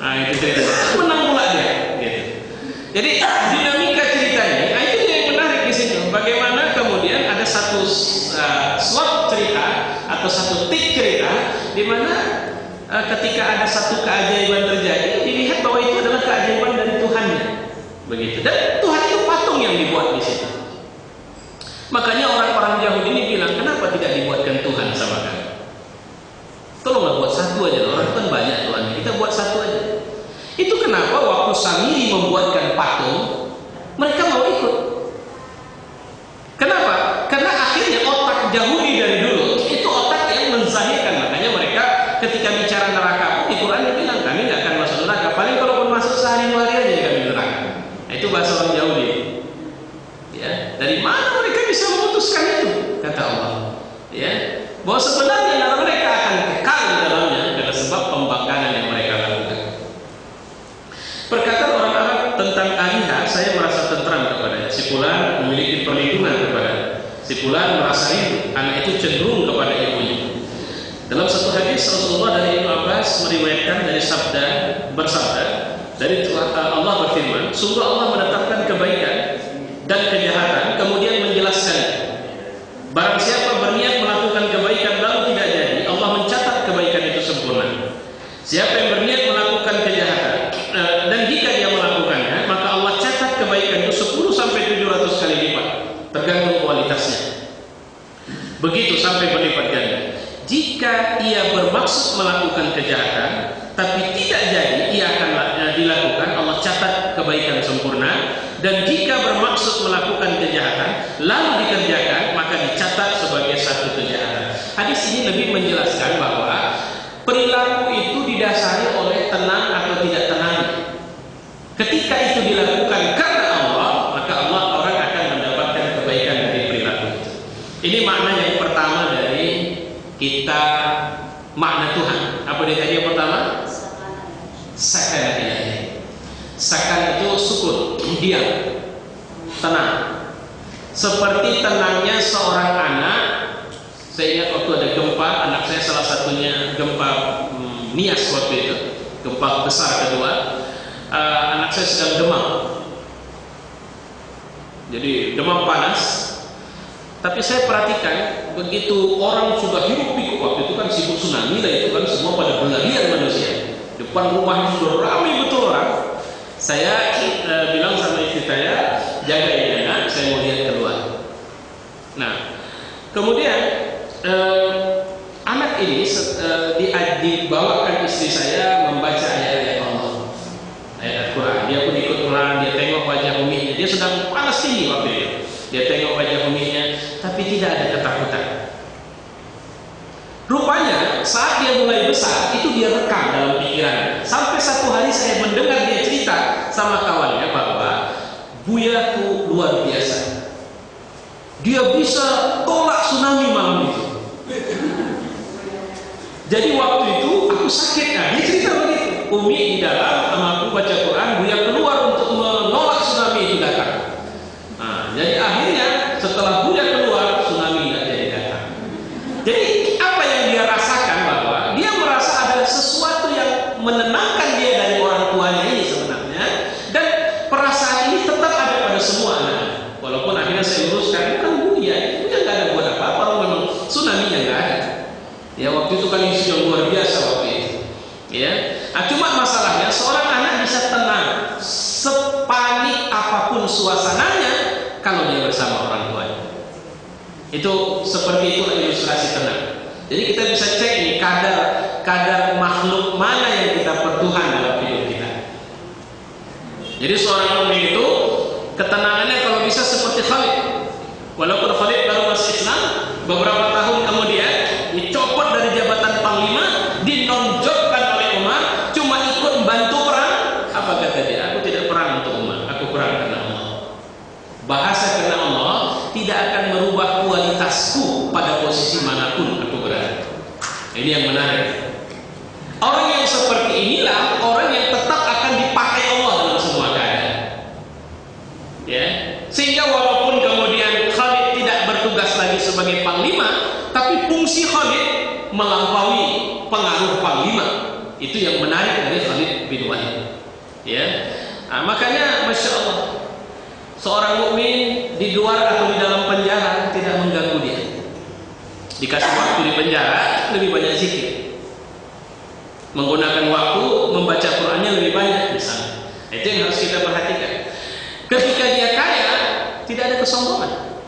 Nah, itu cerita. Menang pula dia. Gitu. Jadi dinamika cerita ini, itu yang menarik di sini. Bagaimana kemudian ada satu slot cerita atau satu tik cerita di mana ketika ada satu keajaiban terjadi, dilihat bahwa itu adalah keajaiban dari Tuhannya. Begitu. Dan Tuhan itu patung yang dibuat di situ. Makanya orang-orang Yahudi ini bilang, kenapa tidak dibuatkan Tuhan sama kami? Tolonglah buat satu aja, orang kan banyak Tuhan, kita buat satu aja. Itu kenapa waktu Samiri membuatkan patung, mereka mau ikut. Kenapa? Karena akhirnya otak Yahudi dari dulu itu otak yang menzahirkan. Makanya mereka ketika bicara neraka, di Quran bilang kami nggak akan masuk neraka. Paling kalaupun masuk sehari dua hari aja kami neraka. Nah, itu bahasa orang Yahudi. Ya, dari mana mereka bisa memutuskan itu? Kata Allah. Ya, bahwa sebenarnya mereka akan kekal di dalamnya karena sebab pembangkangan yang mereka lakukan. Perkataan orang Arab tentang Aliha, saya merasa tentram kepadanya. Si fulan memiliki perlindungan kepadanya. Si fulan merasa rindu, anak itu cenderung kepada ibunya. Dalam satu hadis Rasulullah dari Ibnu Abbas meriwayatkan dari bersabda dari Allah berfirman, sungguh Allah menetapkan kebaikan dan kejahatan, kemudian menjelaskan. Barang siapa berniat melakukan kebaikan lalu tidak jadi, Allah mencatat kebaikan itu sempurna. Siapa yang berniat melakukan kejahatan dan jika dia melakukannya, maka Allah catat kebaikan itu 10 sampai 700 kali lipat, tergantung kualitasnya. Begitu sampai berlipat ganda. Jika ia bermaksud melakukan kejahatan tapi tidak jadi, ia akan dilakukan, Allah catat kebaikan sempurna. Dan jika bermaksud melakukan kejahatan lalu dikerjakan, maka dicatat sebagai satu kejahatan. Hadis ini lebih menjelaskan bahwa perilaku itu didasari oleh tenang atau tidak tenang. Ketika itu dilakukan karena Allah, maka orang akan mendapatkan kebaikan dari perilaku itu. Ini makna yang pertama dari kita makna Tuhan. Apa dia tadi yang pertama? Sakan. Sakan itu sukun, diam, tenang. Seperti tenangnya seorang anak. Saya ingat waktu ada gempa, anak saya salah satunya gempa Nias waktu itu, gempa besar kedua. Anak saya sedang demam. Jadi demam panas. Tapi saya perhatikan begitu orang sudah hiruk pikuk, waktu itu kan sibuk tsunami lah, itu kan semua pada berlarian manusia. Depan rumahnya sudah ramai betul orang. Saya bilang sama istri saya, jaga ini anak, saya mau lihat keluar. Nah, kemudian anak ini dibawakan istri saya membaca ayat-ayat Allah, ayat Al-Quran. Dia pun ikut Quran, dia tengok wajah uminya. Dia sedang panas tinggi waktu itu. Dia tengok wajah uminya, tapi tidak ada ketakutan. Rupanya saat dia mulai besar, itu dia rekam dalam pikirannya. Sampai satu hari saya mendengar dia cerita sama kawannya bahwa buyaku luar biasa. Dia bisa tolak tsunami malam itu. Jadi waktu itu aku sakit kan, dia cerita begitu. Umi di dalam sama aku baca Quran, Buya keluar untuk menolak tsunami itu datang. Nah, jadi akhirnya setelah Buya keluar, tsunami tidak jadi datang. Jadi apa yang dia rasakan bahwa dia merasa ada sesuatu yang menenangkan dia dari orang tuanya ini sebenarnya, dan perasaan ini tetap ada pada semua anak. Walaupun akhirnya saya luruskan, bukan Buya nggak ada buat apa-apa, orang memang tsunami-nya nggak ada. Ya waktu itu kan isu yang luar biasa waktu itu. Ya, nah, cuma masalahnya seorang anak bisa tenang sepanik apapun suasananya kalau dia bersama orang tuanya. Itu seperti itu ilustrasi tenang. Jadi kita bisa cek nih kadar makhluk mana yang kita pertuhan dalam hidup kita. Jadi seorang mukmin itu ketenangannya kalau bisa seperti Khalid. Walaupun Khalid baru masuk Islam, beberapa tahun kemudian dicopot dari jabatan panglima, dinonjolkan oleh Umar, cuma ikut membantu perang. Apa kata dia? Aku tidak perang untuk Umar, aku perang karena Allah. Bahasa karena Allah tidak akan merubah kualitasku pada posisi manapun aku berada. Ini yang menarik. Orang yang seperti inilah orang yang tetap akan dipakai Allah dalam semua keadaan. Ya, sehingga walaupun kemudian Khalid tidak bertugas lagi sebagai panglima, tapi fungsi Khalid melampaui pengaruh panglima. Itu yang menarik dari Khalid bin Walid. Ya, nah, makanya masya Allah, seorang mukmin di luar atau di dalam penjara tidak mengganggu dia. Dikasih waktu di penjara lebih banyak zikir, menggunakan waktu membaca Qurannya lebih banyak di sana. Itu yang harus kita perhatikan. Ketika dia kaya, tidak ada kesombongan,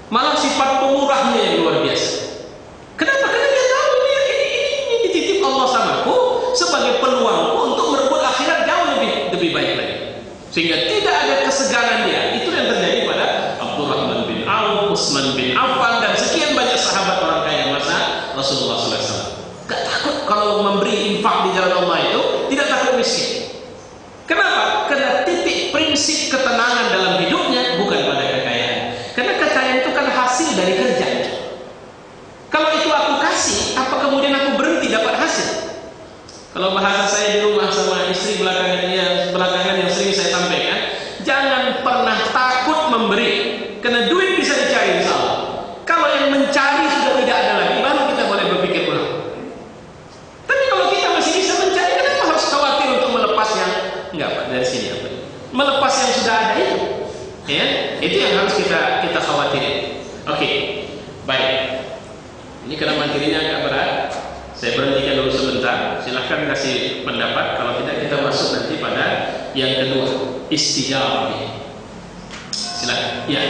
malah sifat pemurahnya yang luar biasa. Kenapa? Karena dia tahu ini dititip Allah samaku sebagai peluangku untuk merebut akhirat jauh lebih baik lagi. Sehingga tidak ada kesegaran dia. Itu yang terjadi pada Abdurrahman bin Auf, Utsman bin Affan, dan sekian banyak sahabat orang kaya masa Rasulullah SAW. Gak takut kalau memberi infak di jalan Allah itu, tidak takut miskin. Kenapa? Karena titik prinsip ketenangan dalam hidupnya bukan pada kekayaan. Karena kekayaan itu kan hasil dari kerja. Kalau itu aku kasih, apa kemudian aku berhenti dapat hasil? Kalau bahasa saya di rumah sama istri belakangan yang sering saya sampaikan, jangan pernah takut memberi, karena duit bisa dicari insya Allah. Kalau yang mencari sudah tidak ada lagi, baru kita boleh berpikir ulang. Tapi kalau kita masih bisa mencari, kenapa harus khawatir untuk melepas yang enggak, Pak, dari sini apa? Melepas yang sudah ada itu, ya, itu yang harus kita khawatirin. Oke, baik. Ini karena materinya agak berat, saya berhentikan dulu sebentar. Silahkan kasih pendapat. Kalau tidak kita masuk nanti pada yang kedua, istijabah. Silakan. Ya.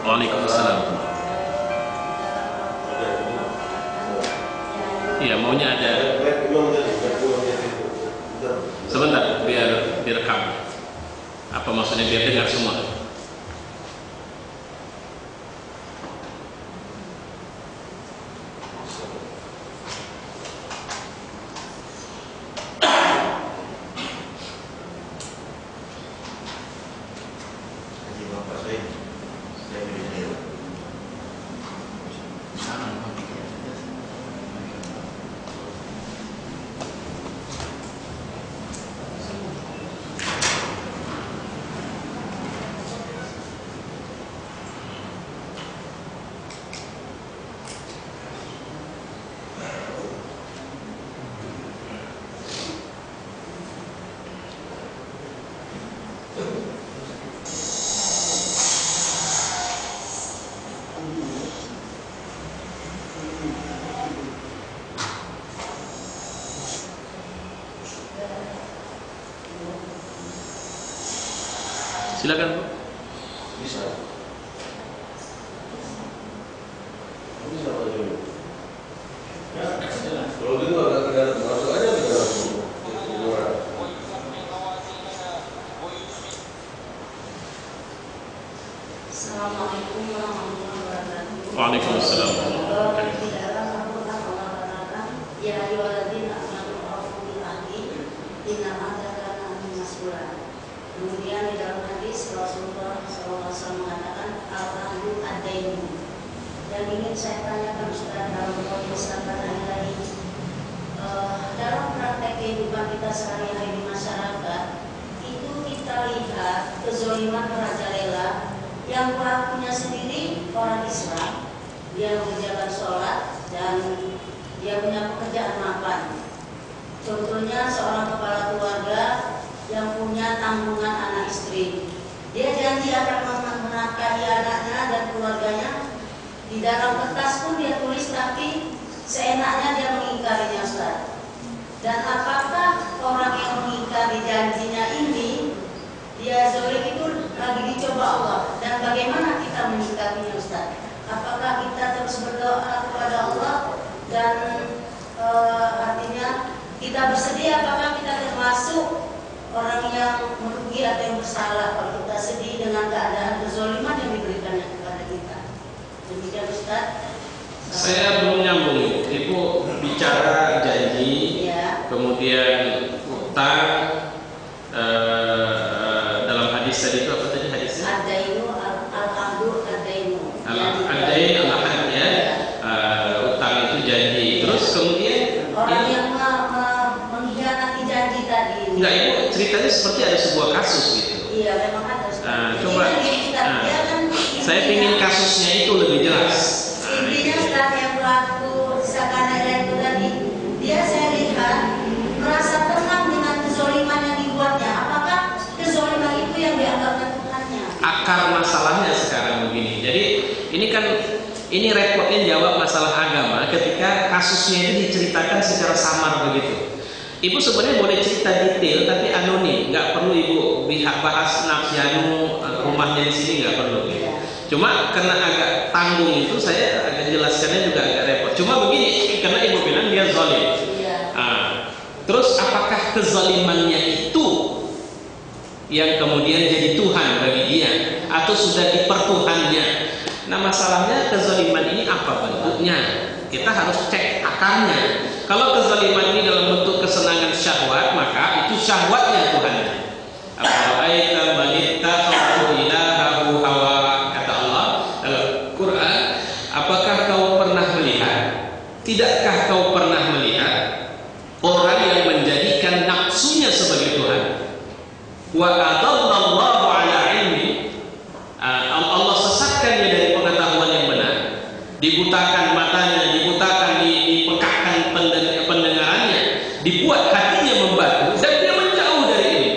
Waalaikumsalam. Iya, maunya ada. Sebentar, biar direkam. Apa maksudnya biar dengar semua? Silakan, Bu. Bisa. Kalau gitu ada masuk aja ke dalam luar. Assalamualaikum warahmatullahi wabarakatuh. Waalaikumsalam. Di dalam Al-Quran Allah katakan, ya ayyuhalladzina amanu awfu bil ahdi innal ahda kana mas'ula. Kemudian di dalam hadis Rasulullah SAW mengatakan al-ahdu ad-dainu. Dan ingin saya tanyakan Ustaz dalam konteks lain, dalam praktek kehidupan kita sehari-hari di masyarakat itu kita lihat kezaliman merajalela yang pelakunya sendiri orang Islam, dia mengerjakan sholat dan dia punya pekerjaan mapan. Contohnya seorang kepala keluarga yang punya tanggungan anak istri, dia janji akan menafkahi anaknya dan keluarganya. Di dalam kertas pun dia tulis, tapi seenaknya dia mengingkarinya, Ustaz. Dan apakah orang yang mengingkari janjinya ini, dia zalim itu lagi dicoba Allah? Dan bagaimana kita menyikapinya, Ustaz? Apakah kita terus berdoa kepada Allah dan artinya kita bersedih? Apakah kita termasuk orang yang merugi atau yang bersalah kalau kita sedih dengan keadaan kezaliman yang diberikannya kepada kita? Demikian, Ustaz. Saya belum nyambung. Ibu bicara janji, Ya. kemudian utang. Dalam hadis tadi itu apa tadi hadisnya? Ad-dainu al-ahdu ad-dainu. Al-dain al-ahad ya. Utang itu janji. Terus kemudian Orang yang mengkhianati janji tadi. enggak, ibu ceritanya seperti ada sebuah kasus gitu. Iya, memang ada. Coba. Saya ingin kasusnya itu lebih jelas. Intinya Ustaz yang pelaku Sakana itu tadi, dia saya lihat merasa tenang dengan kezoliman yang dibuatnya. Apakah kezoliman itu yang dianggapnya Tuhannya? Akar masalahnya sekarang begini. Jadi ini repotnya jawab masalah agama ketika kasusnya ini diceritakan secara samar begitu. Ibu sebenarnya boleh cerita detail tapi anonim, nggak perlu ibu bahas nafsianu rumahnya di sini, nggak perlu. Cuma karena agak tanggung itu saya agak jelaskannya juga agak repot. Cuma begini, karena ibu bilang dia zalim. Terus apakah kezalimannya itu yang kemudian jadi Tuhan bagi dia atau sudah dipertuhannya? Nah, masalahnya kezaliman ini apa bentuknya? Kita harus cek akarnya. Kalau kezaliman ini dalam bentuk kesenangan syahwat, maka itu syahwatnya Tuhan. Afara'aita man ittakhadha ilahahu hawa, kata Allah dalam Quran. Apakah kau pernah melihat? Tidakkah kau pernah melihat orang yang menjadikan nafsunya sebagai Tuhan? Wa adallallahu ala ilmi. Allah sesatkan dia dari pengetahuan yang benar, dibutakan matanya, dibutakan, dipekakkan pendengarannya, dibuat hatinya membatu dan dia menjauh dari ini.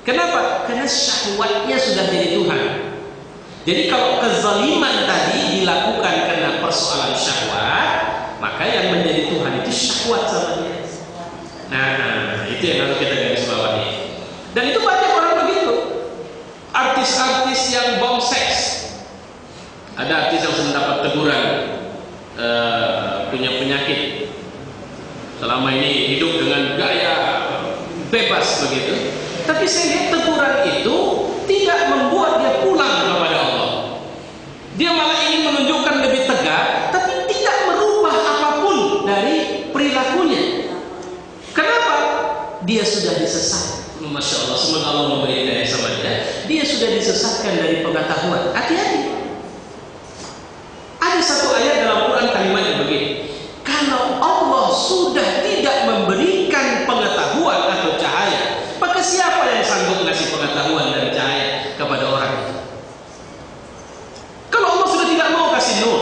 Kenapa? Karena syahwatnya sudah jadi Tuhan. Jadi kalau kezaliman tadi dilakukan karena persoalan syahwat, maka yang menjadi Tuhan itu syahwat sama dia. Nah, itu yang harus kita garis bawahi. Dan itu banyak orang begitu. Artis-artis yang bom seks. Ada artis yang mendapat teguran punya penyakit, selama ini hidup dengan gaya bebas begitu. Tapi saya lihat teguran itu tidak membuat dia pulang kepada Allah. Dia malah ingin menunjukkan lebih tegar, tapi tidak merubah apapun dari perilakunya. Kenapa? Dia sudah disesat. Masya Allah, semoga Allah memberi hidayah sama dia. Dia sudah disesatkan dari pengetahuan. Hati-hati. Ada satu ayat dalam Quran kalimatnya begini. Kalau Allah sudah tidak memberikan pengetahuan atau cahaya, maka siapa yang sanggup ngasih pengetahuan dan cahaya kepada orang itu? Kalau Allah sudah tidak mau kasih nur,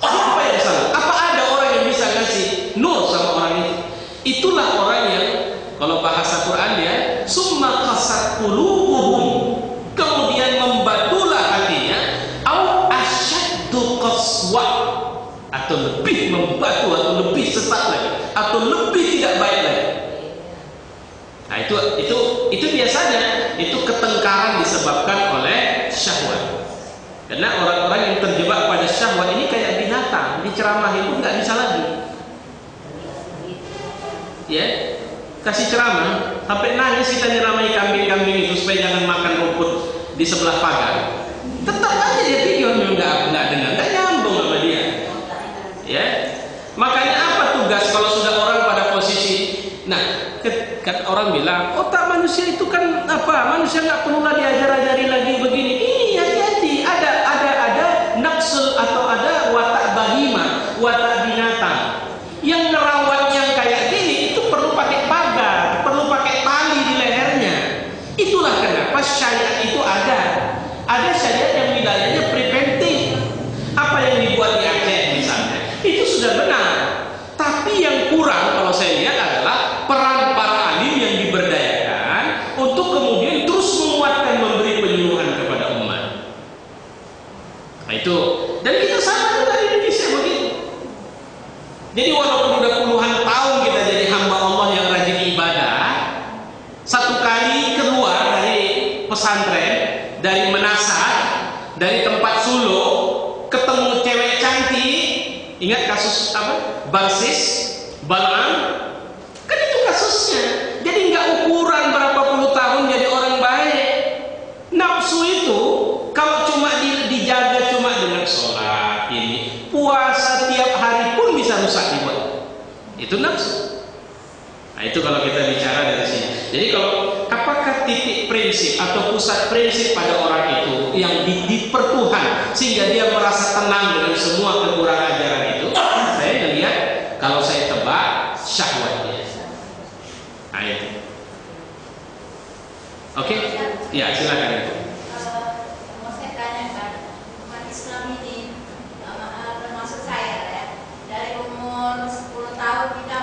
siapa yang sanggup? Apa ada orang yang bisa ngasih nur sama orang itu? Itulah orang yang, kalau bahasa Quran dia, summa qasat qulubuhum, kemudian membatulah hatinya, au asyaddu qaswa, atau lebih membatu, atau lebih sesat lagi, atau lebih tidak baik lagi. Nah, itu biasanya itu ketengkaran disebabkan oleh syahwat. Karena orang-orang yang terjebak pada syahwat ini kayak binatang, diceramahin pun nggak bisa lagi. kasih ceramah, sampai nangis kita nyeramai kambing-kambing itu supaya jangan makan rumput di sebelah pagar. Tetap aja dia pikir nggak dengar, nggak nyambung sama dia. Ya, makanya apa tugas kalau sudah orang pada posisi, nah, kan orang bilang, otak manusia itu kan apa? Manusia nggak perlulah diajar-ajari lagi begini. Ini hati-hati, ada nafsul atau ada watak bahima, watak binatang. Yang ngerawat yang kayak gini itu perlu pakai pagar, perlu pakai tali di lehernya. Itulah kenapa syariat itu ada. Ada syariat yang wilayahnya preventif. Apa yang dibuat di Aceh misalnya, itu sudah benar. Tapi yang kurang kalau saya lihat adalah peran para alim yang diberdayakan untuk kemudian terus menguatkan, memberi penyuluhan kepada umat. Nah itu, dan kita sama juga di Indonesia begitu. Jadi walaupun udah puluhan tahun kita jadi hamba Allah yang rajin ibadah, satu kali keluar dari pesantren, dari menasah, dari tempat suluk, ketemu cewek cantik, ingat kasus apa? Barsis, Balam, kan itu kasusnya. Jadi nggak ukuran berapa puluh tahun jadi orang baik. Nafsu itu kalau cuma dijaga cuma dengan sholat ini, puasa tiap hari pun bisa rusak dibuat. Itu nafsu. Nah itu kalau kita bicara dari sini. Jadi kalau apakah titik prinsip atau pusat prinsip pada orang itu yang dipertuhan sehingga dia merasa tenang dengan semua kekurangan ajaran itu? Saya melihat kalau saya tebak syahwatnya. Nah itu. Oke? Ya silakan itu. Mau saya tanyakan, umat Islam ini termasuk saya ya, dari umur 10 tahun kita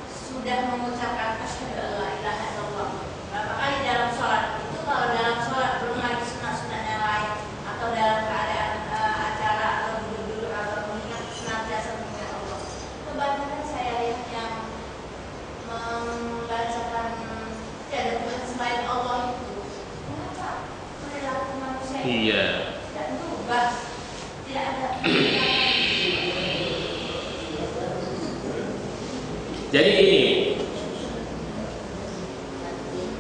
sudah mengucapkan asyhadu an la ilaha illallah. Berapa kali dalam sholat? Itu kalau dalam sholat belum lagi sunat-sunat yang lain, atau dalam keadaan acara atau duduk-duduk atau mengingat senantiasa mengingat Allah. Kebanyakan saya lihat yang membacakan tiada Tuhan selain Allah itu, mengapa perilaku manusia itu tidak berubah, tidak ada. Jadi gini,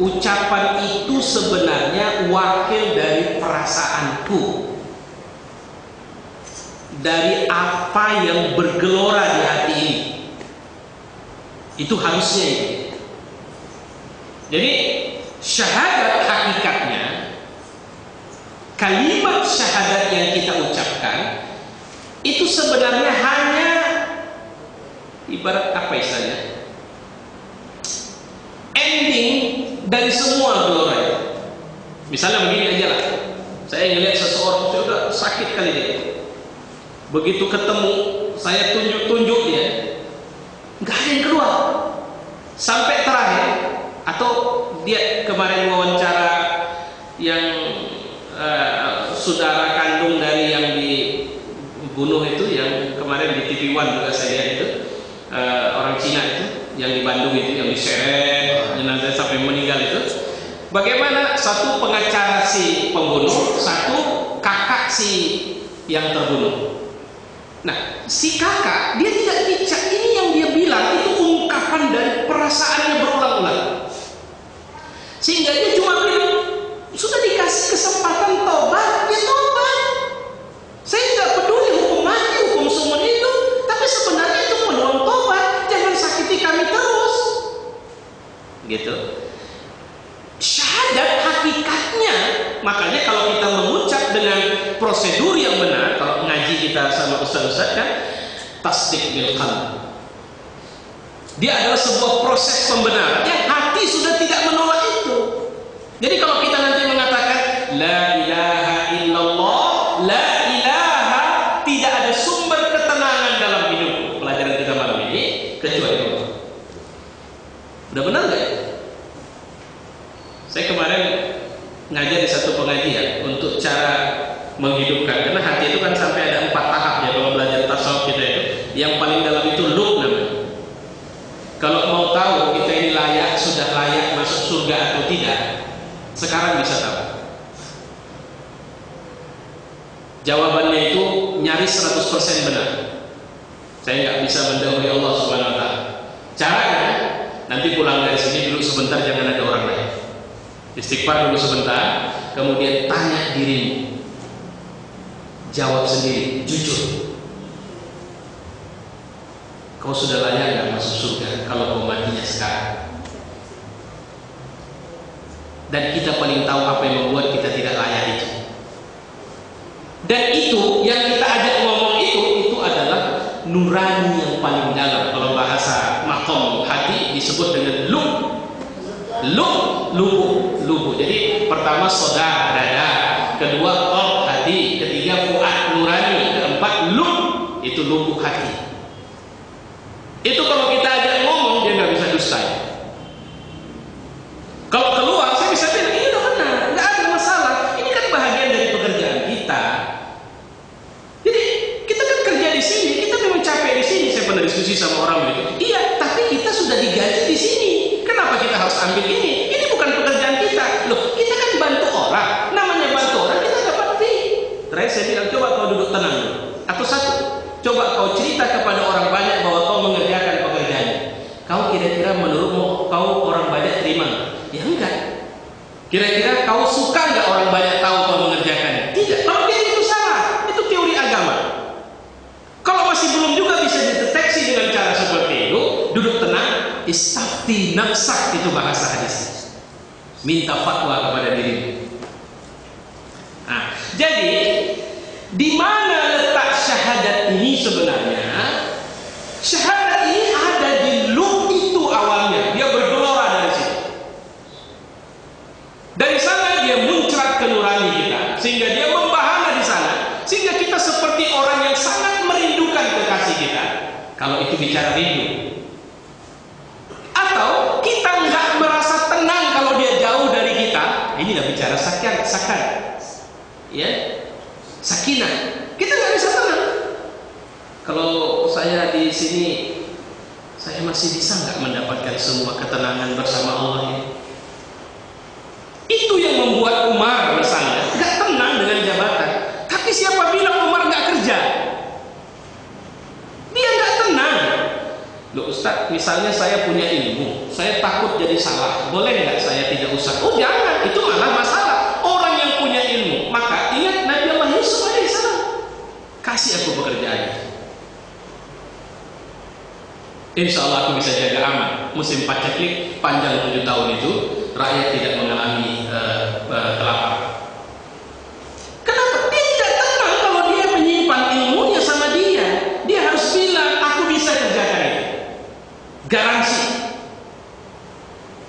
ucapan itu sebenarnya wakil dari perasaanku, dari apa yang bergelora di hati ini. Itu harusnya itu. Jadi syahadat hakikatnya, kalimat syahadat yang kita ucapkan itu sebenarnya hanya ibarat apa istilahnya, ending dari semua gelora itu. Misalnya begini aja lah, saya ngelihat seseorang sudah sakit kali dia, begitu ketemu saya tunjuk dia, nggak ada yang keluar sampai terakhir. Atau dia kemarin wawancara yang saudara kandung dari yang dibunuh itu, yang kemarin di TV One juga saya lihat itu, orang Cina itu yang di Bandung itu, yang diseret jenazah sampai meninggal itu. Bagaimana satu pengacara si pembunuh, satu kakak si yang terbunuh. Nah, si kakak dia tidak bijak. Ini yang dia bilang itu ungkapan dari perasaannya berulang-ulang, sehingga dia cuma bilang sudah dikasih kesempatan tobat, ya tobat. Saya tidak peduli hukum mati, hukum sumur itu, tapi sebenarnya itu peluang tobat. Jangan sakiti kami terus, gitu. Syahadat hakikatnya, makanya kalau kita mengucap dengan prosedur yang benar, kalau ngaji kita sama ustaz-ustaz kan, tasdik bil qalb. Dia adalah sebuah proses pembenaran yang hati sudah tidak menolak itu. Jadi kalau kita nanti mengatakan la ilaha illallah, la ilaha, tidak ada sumber ketenangan dalam hidup, pelajaran kita malam ini kecuali Allah. Udah benar nggak? Saya kemarin ngajar di satu pengajian untuk cara menghidupkan, karena hati itu kan sampai ada 4 tahap ya kalau belajar tasawuf kita itu. Yang paling dalam itu lub namanya. Kalau mau tahu kita ini sudah layak masuk surga atau tidak, sekarang bisa tahu. Jawabannya itu nyaris 100% benar. Saya nggak bisa mendahului Allah Subhanahu wa taala. Caranya nanti pulang dari sini dulu sebentar, jangan ada orang lain. Istighfar dulu sebentar, kemudian tanya dirimu, jawab sendiri, jujur. Kau sudah layak nggak masuk surga kalau kau matinya sekarang? Dan kita paling tahu apa yang membuat kita tidak layak itu. Dan itu yang kita ajak ngomong itu adalah nurani yang paling dalam. Kalau bahasa makom hati disebut dengan lubu. Jadi pertama soda, dada, kedua qalb, hati, ketiga fuad, nurani, keempat itu lubuk hati. Itu kalau kita ajak ngomong dia nggak bisa dusta. Kalau keluar saya bisa bilang ini udah benar, nggak ada masalah. Ini kan bahagian dari pekerjaan kita. Jadi kita kan kerja di sini, kita memang capek di sini. Saya pernah diskusi sama orang begitu. Iya, tapi kita sudah digaji di sini. Kenapa kita harus ambil ini? Ini bukan pekerjaan kita. Loh, kita kan bantu orang. Namanya bantu orang kita dapat fee. Terakhir saya bilang coba kau duduk tenang dulu. Atau satu, coba kau cerita kepada orang banyak bahwa kau mengerjakan pekerjaannya. Kau kira-kira menurutmu kau orang banyak terima? Ya enggak. Kira-kira kau suka enggak orang banyak tahu kau mengerjakannya? Tidak. Kalau itu salah, itu teori agama. Kalau masih belum juga bisa dideteksi dengan cara seperti itu, duduk tenang, istafti nafsak, itu bahasa hadis. Minta fatwa kepada dirimu. Nah, jadi di mana letak syahadat ini sebenarnya? Syahadat ini ada di lub itu awalnya. Dia bergelora dari situ. Dari sana dia muncrat ke nurani kita, sehingga dia membahana di sana, sehingga kita seperti orang yang sangat merindukan kekasih kita. Kalau itu bicara rindu. Atau kita nggak merasa tenang kalau dia jauh dari kita. Ini dah bicara sakan, ya, sakinah. Kita nggak bisa tenang. Kalau saya di sini, saya masih bisa nggak mendapatkan semua ketenangan bersama Allah ini? Itu yang membuat Umar misalnya nggak tenang dengan jabatan. Tapi siapa bilang Umar nggak kerja? Dia nggak tenang. Loh Ustaz, misalnya saya punya ilmu, saya takut jadi salah. Boleh nggak saya tidak usah? Oh jangan, itu malah masalah. Orang yang punya ilmu, maka ingat Nabi Allah Yusuf alaihissalam, kasih aku pekerjaan. Insya Allah aku bisa jaga aman. Musim paceklik panjang 7 tahun itu, rakyat tidak mengalami kelaparan. Kenapa? Dia tidak tenang kalau dia menyimpan ilmunya sama dia. Dia harus bilang, aku bisa kerjakan itu. Garansi.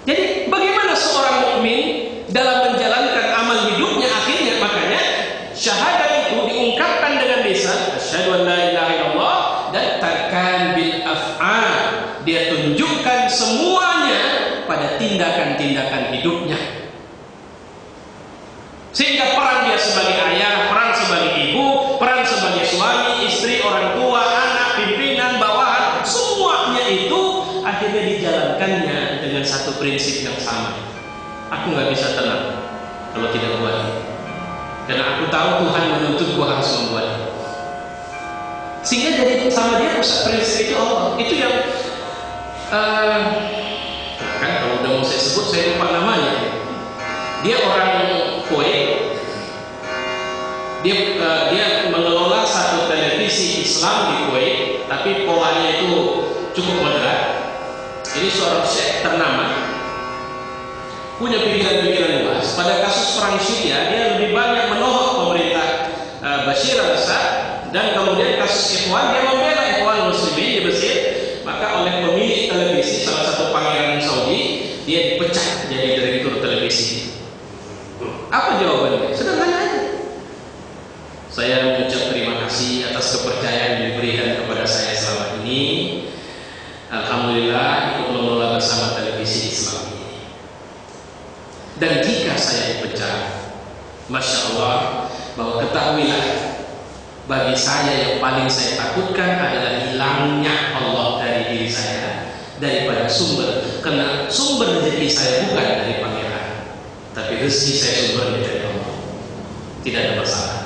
Jadi bagaimana seorang mukmin dalam menjalankan amal hidupnya akhirnya, makanya syahadat itu diungkapkan dengan lisan, asyhadu an la ilaha illallah, dan tarkan bil af'al. Dia tunjukkan semuanya pada tindakan-tindakan hidupnya. Sehingga peran dia sebagai ayah, peran sebagai ibu, peran sebagai suami, istri, orang tua, anak, pimpinan, bawahan, semuanya itu akhirnya dijalankannya dengan satu prinsip yang sama. Aku nggak bisa tenang kalau tidak buat ini. Karena aku tahu Tuhan menuntutku harus membuatnya. Sehingga jadi sama dia pusat prinsip itu Allah. Itu yang kan kalau udah mau saya sebut saya lupa namanya. Dia orang Kuwait. Dia mengelola satu televisi Islam di Kuwait, tapi polanya itu cukup moderat. Ini seorang syekh ternama, punya pikiran-pikiran luas. Pada kasus perang Syria dia lebih banyak menohok pemerintah Bashir al-Assad, dan kemudian kasus Ikhwan dia membela Ikhwan Muslimin di Mesir. Maka oleh pemilik televisi, salah satu pangeran Saudi, dia dipecat jadi direktur televisi. Apa jawabannya? Sederhana aja. Saya mengucap terima kasih atas kepercayaan yang diberikan kepada saya selama ini. Alhamdulillah ikut mengelola bersama televisi Islam ini. Dan jika saya dipecat, Masya Allah, bahwa ketahuilah, bagi saya yang paling saya takutkan adalah hilangnya Allah dari diri saya daripada sumber. Karena sumber rezeki saya bukan dari pangeran, tapi rezeki saya sumbernya dari Allah. Tidak ada masalah.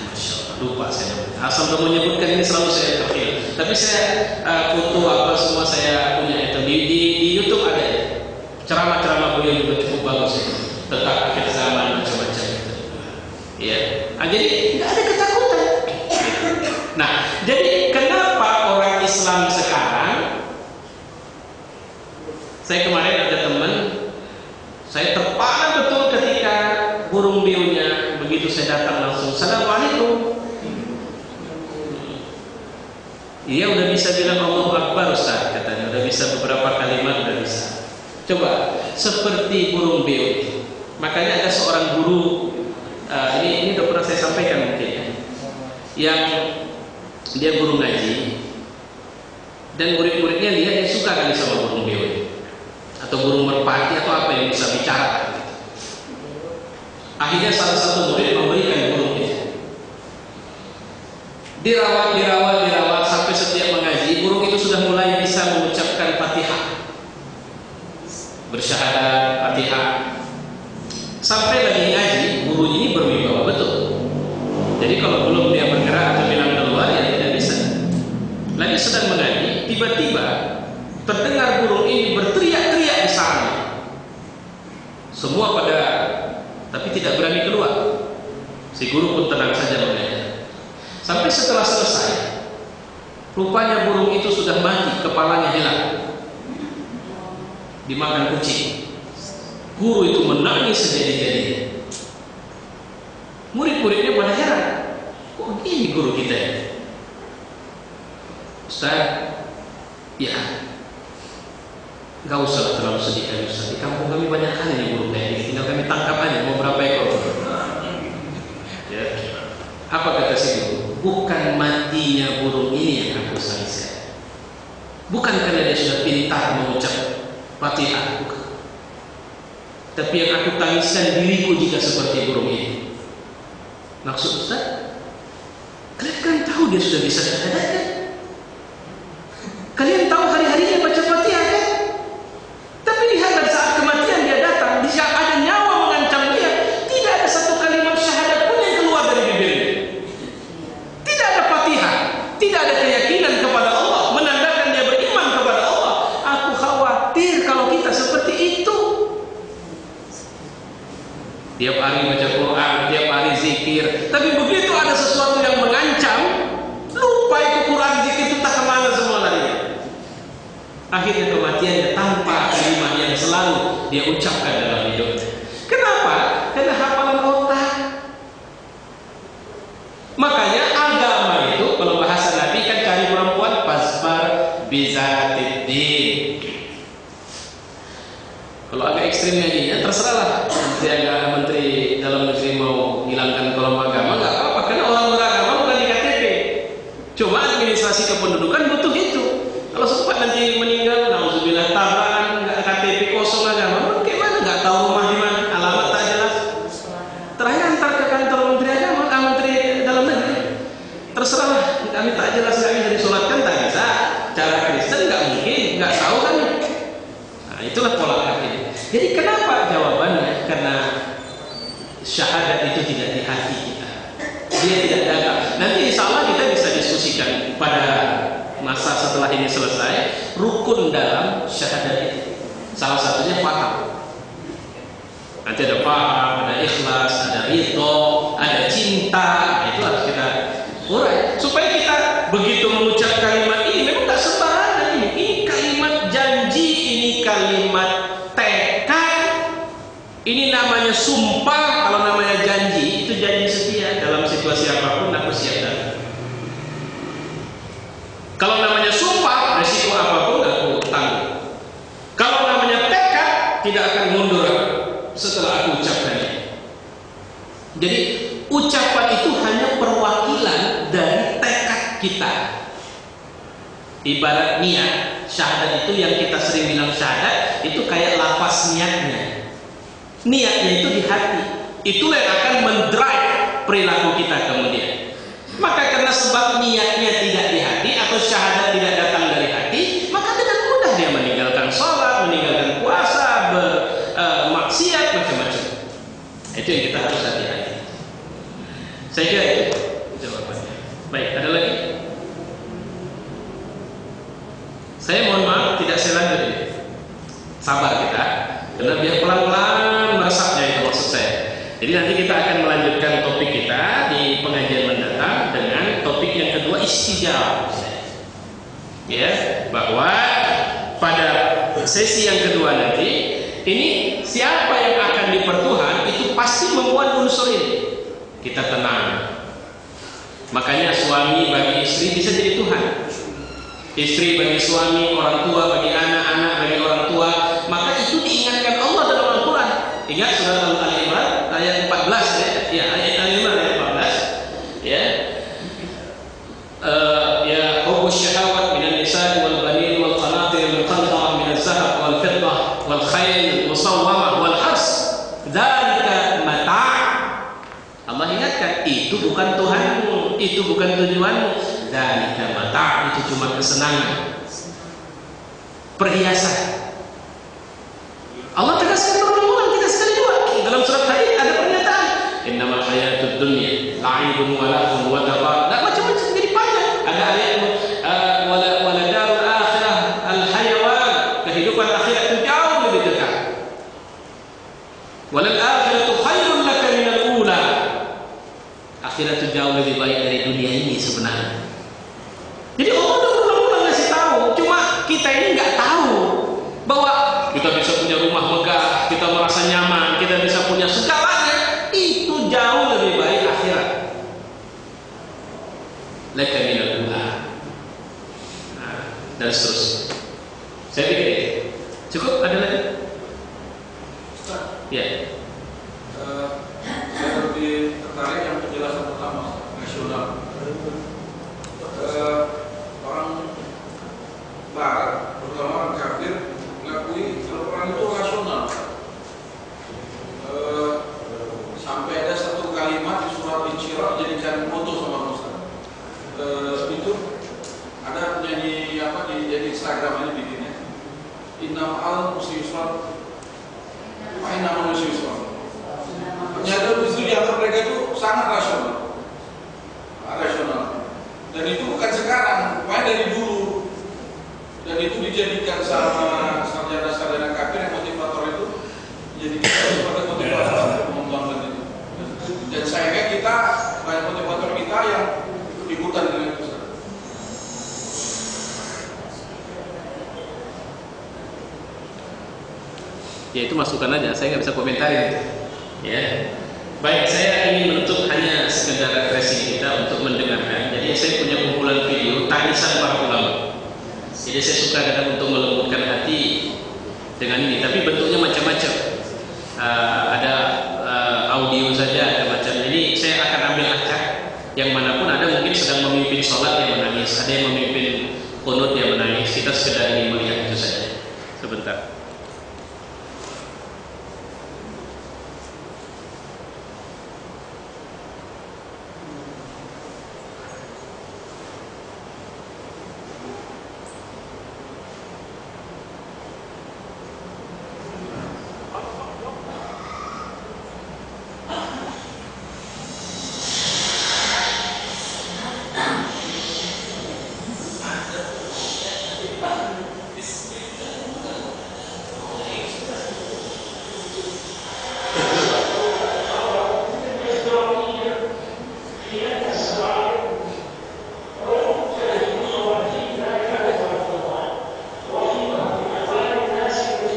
Masya Allah, lupa saya. Asal udah menyebutkan ini selalu saya terpilih. Tapi saya foto apa semua saya punya itu di YouTube ada ya. Ceramah-ceramah beliau juga cukup bagus ya. Tentang akhir zaman macam-macam itu. Ya. Nah, jadi nggak ada ketakutan. Nah, jadi kenapa orang Islam sekarang? Saya kemarin ada teman, saya terpana betul ketika burung beunya begitu saya datang langsung Assalamualaikum. Dia udah bisa bilang Allahu Akbar Ustaz katanya, udah bisa beberapa kalimat udah bisa. Coba seperti burung beo itu. Makanya ada seorang guru ini udah pernah saya sampaikan mungkin ya, yang dia guru ngaji dan murid-muridnya lihat dia suka kali sama burung beo itu. Atau burung merpati atau apa yang bisa bicara. Akhirnya salah satu murid memberikan burung itu. Dirawat sampai setiap mengaji burung itu sudah mulai bisa mengucapkan Fatihah, bersyahadat Fatihah. Sampai lagi ngaji guru ini berwibawa betul. Jadi kalau belum dia bergerak atau bilang keluar ya tidak bisa. Lagi sedang mengaji, tiba-tiba terdengar burung ini berteriak-teriak di sana. Semua pada tapi tidak berani keluar. Si guru pun tenang saja mengajar. Sampai setelah selesai, rupanya burung itu sudah mati, kepalanya hilang, dimakan kucing. Guru itu menangis sejadi-jadinya. Murid-muridnya pada heran, kok gini guru kita ya? Ustaz, ya nggak usah terlalu sedih kali Ustaz. Di kampung kami banyak kali nih burung kayak gini, tinggal kami tangkap aja mau berapa ekor. Ya. Apa kata si guru? Bukan matinya burung ini yang aku sayang. Bukan karena dia sudah pintar mengucap Fatihah, bukan. Tapi yang aku tangiskan diriku jika seperti burung ini. Maksud Ustaz, kalian kan tahu dia sudah bisa syahadat kan? Kalian tahu hari-harinya baca Fatihah kan? Tapi lihat pada saat kematian dia datang, di saat ada nyawa mengancam dia, tidak ada satu kalimat syahadat pun yang keluar dari bibirnya. Tidak ada Fatihah, tidak ada keyakinan kepada Allah, menandakan dia beriman kepada Allah. Aku khawatir kalau kita seperti itu. Tiap hari baca Quran, tiap hari zikir, tapi begitu ada sesuatu yang mengancam, lupa itu Quran, zikir itu tak kemana semua larinya. Akhirnya kematiannya tanpa kalimat yang selalu dia ucapkan dalam hidupnya. Kenapa? Karena hafalan otak. Makanya agama itu, kalau bahasa Nabi kan cari perempuan pasbar bizatiddin. Kalau agak ekstrimnya ini, ya terserahlah. Menteri dalam negeri mau hilangkan kolom agama, nggak apa-apa. Karena orang beragama bukan di KTP. Cuma administrasi kependudukan butuh itu. Kalau sempat nanti meninggal, nauzubillah tabrakan, nggak KTP kosong agama, bagaimana? Nggak tahu rumah di mana, alamat tak jelas. Terakhir antar ke kantor menteri agama, menteri dalam negeri. Terserahlah, kami tak jelas, kami dari sholatkan tak bisa. Cara Kristen nggak mungkin, nggak tahu kan? Nah, itulah pola kafir. Jadi kenapa jawabannya? Karena syahadat itu tidak di hati kita. Dia tidak datang. Nanti insya Allah kita bisa diskusikan pada masa setelah ini selesai rukun dalam syahadat itu. Salah satunya paham. Nanti ada paham, ada ikhlas, ada ridho, ada cinta. Nah, itu harus kita urai supaya kita begitu mengucap kalimat ini memang tak sembarangan ini. Ini kalimat janji, ini kalimat tekad, ini namanya sumpah. Kalau namanya janji itu janji setia, dalam situasi apapun aku siap datang. Kalau namanya sumpah, resiko apapun aku tanggung. Kalau namanya tekad, tidak akan mundur setelah aku ucapkannya. Jadi ucapan itu hanya perwakilan dari tekad kita. Ibarat niat, syahadat itu yang kita sering bilang syahadat, itu kayak lafaz niatnya. Niatnya itu di hati. Itulah yang akan mendrive perilaku kita kemudian. Maka karena sebab niatnya tidak di hati atau syahadat tidak datang dari hati, maka dengan mudah dia meninggalkan sholat, meninggalkan puasa, bermaksiat, macam-macam. Itu yang kita harus hati-hati. Saya kira itu jawabannya. Baik, ada lagi? Saya mohon maaf tidak saya lanjut ini. Sabar kita, karena biar pelan-pelan meresapnya itu maksud saya. Jadi nanti kita akan melanjutkan topik kita di pengajian mendatang dengan topik yang kedua, istijabah. Ya, bahwa pada sesi yang kedua nanti ini siapa yang akan dipertuhan itu pasti memuat unsur ini. Kita tenang. Makanya suami bagi istri bisa jadi Tuhan. Istri bagi suami, orang tua bagi anak, anak bagi orang tua. Maka itu diingatkan Allah dalam Al-Quran. Ingat surat Al-Imran ayat 14 ya. Ya, ayat Al-Imran ayat 14. Ya. Ya hubus syahawat minan nisa'i wal banin wal qanatir al muqantarah min az-zahab wal fiddah wal khayl musawwamah wal hars. Dzalika mata'. Allah ingatkan itu bukan Tuhanmu, itu bukan tujuanmu. Dzalika mata', itu cuma kesenangan, perhiasan. Allah tegaskan berulang-ulang, tidak sekali dua. Dalam surat Hadid ada pernyataan, innamal hayatud dunya la'ibun wa lahun wa darah. Nah, macam-macam jadi panjang. Ada ayat wala darul akhirah al hayawan, kehidupan akhirat itu jauh lebih dekat. Walal akhiratu khairun laka minal ula. Akhirat itu jauh lebih baik dari dunia ini sebenarnya. Jadi Allah udah berulang-ulang ngasih tahu. Cuma kita ini nggak tahu bahwa kita bisa punya rumah megah, kita merasa nyaman, kita bisa punya segalanya. Itu jauh lebih baik akhirat. Laka minal ula. Nah, dan seterusnya. Saya pikir cukup. Ada lagi? Ya. Saya lebih tertarik yang penjelasan pertama, nasional. Orang Barat, terutama orang kafir, mengakui kalau Quran itu rasional. Sampai ada satu kalimat di surat Al-Insyirah dijadikan moto sama Ustaz. Itu ada penyanyi apa di Instagram ini bikinnya. Innam al musyrifat, innam al musyrifat. Ternyata justru di antara mereka itu sangat rasional. Dan itu bukan sekarang, makanya dari dulu. Dan itu dijadikan sama sarjana-sarjana kafir yang motivator itu dijadikan sebagai motivator untuk mengembangkan itu. Dan sayangnya kita, banyak motivator kita yang ikutan dengan itu. Ya itu masukan aja, saya nggak bisa komentarin. Ya. Baik, saya ingin menutup hanya sekedar refleksi kita untuk mendengarkan. Jadi saya punya kumpulan video tangisan para ulama. Jadi saya suka kadang untuk melembutkan hati dengan ini, tapi bentuknya macam-macam. Ada audio saja, ada macam. Jadi saya akan ambil acak yang manapun ada, mungkin sedang memimpin sholat yang menangis, ada yang memimpin qunut yang menangis. Kita sekedar ingin melihat itu saja. Sebentar.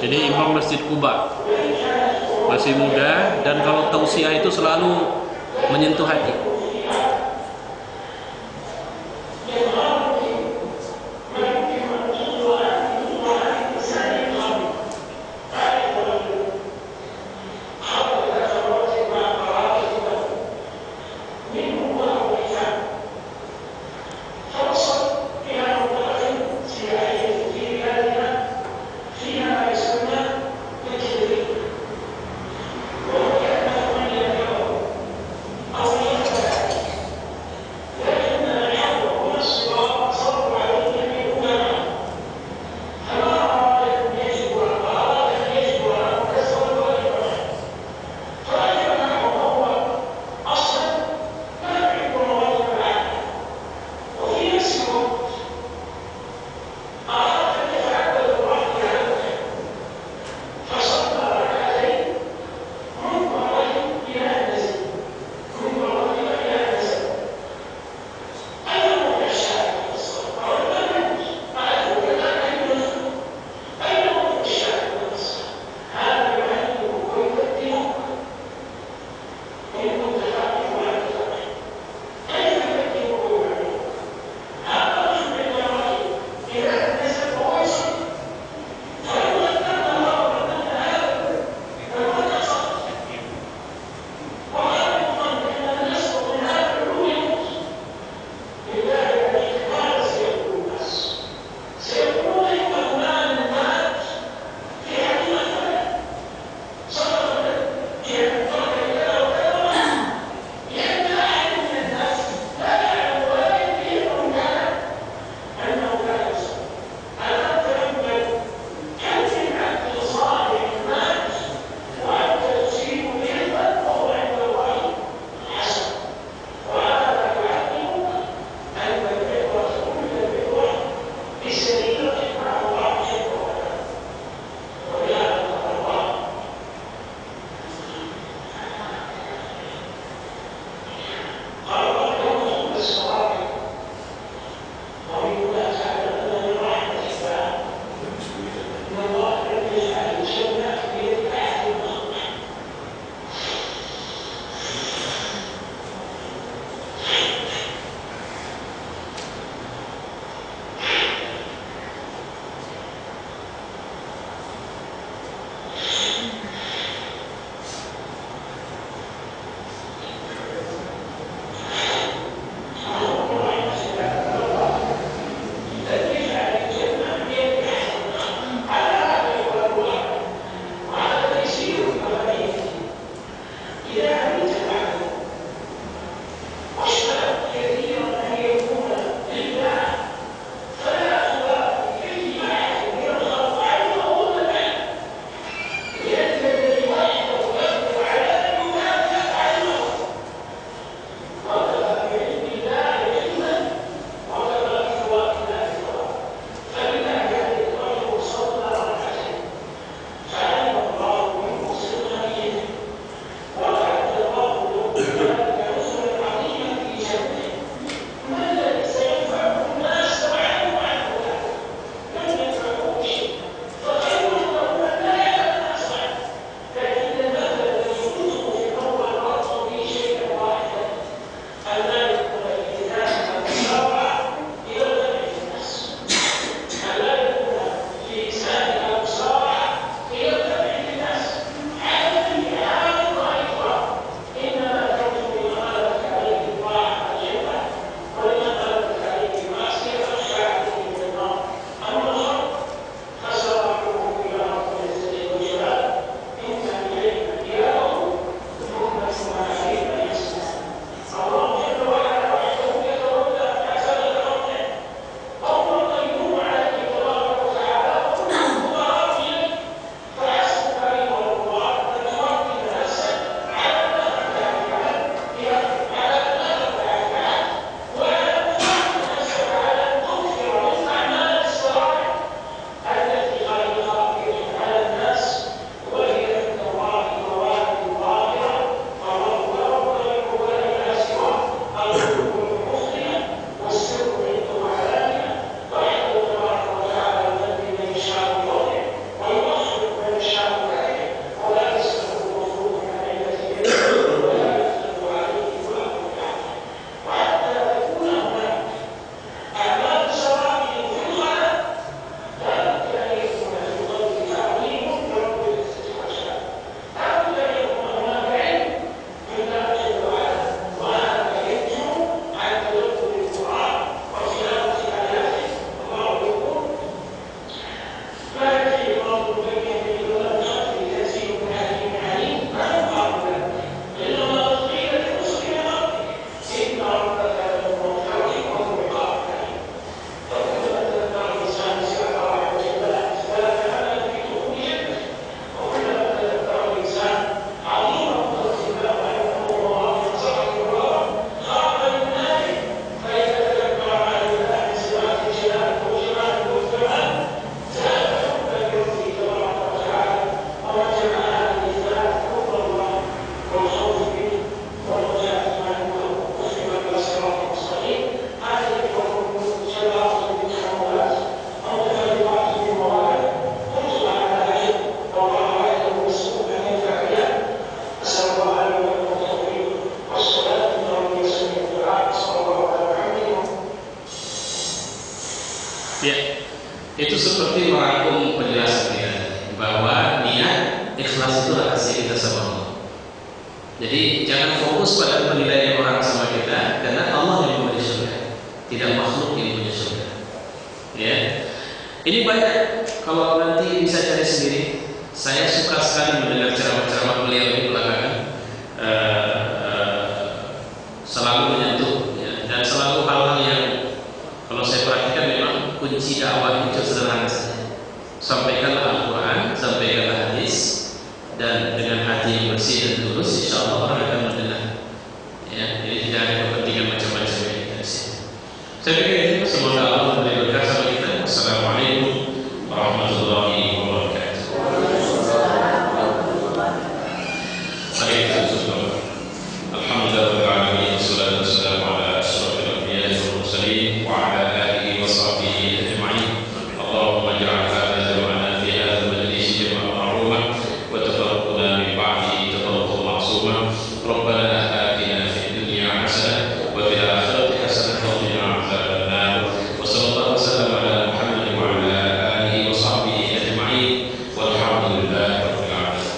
Jadi Imam Masjid Kuba masih muda, dan kalau tausiah itu selalu menyentuh hati. Ya, itu seperti merangkum penjelasan kita bahwa niat ikhlas itu rahasia kita sama Allah. Jadi jangan fokus pada penilaian orang sama kita, karena Allah yang memberi surga, tidak makhluk yang punya surga. Ya, ini banyak. Kalau nanti bisa cari sendiri. Saya suka sekali mendengar ceramah-ceramah beliau di belakangan. Selalu menyentuh, ya, dan selalu hal-hal yang kalau saya perhatikan memang kunci dakwah itu sederhana saja. Sampaikanlah Al-Quran, sampaikanlah hadis, dan dengan hati yang bersih dan tulus, insya Allah orang akan mendengar. Ya, jadi tidak ada kepentingan macam-macam yang dari sini. Saya pikir itu semoga Allah memberi berkah sama kita. Wassalamualaikum warahmatullahi wabarakatuh. Alhamdulillah, wassalatu wassalamu ala asyrafil anbiya'i wal mursalin wa ala alihi wa sahbihi ajma'in. Allahumma ij'al hadha jam'ana fi hadha al-majlis jam'an ma'ruman wa tafarraqna min ba'dihi tafarruqan ma'suman. Rabbana atina fid dunya hasanah wa fil akhirati hasanah wa qina adzaban nar. Wa sallallahu wasallam ala Muhammad wa ala alihi wa sahbihi ajma'in. Walhamdulillahi rabbil alamin.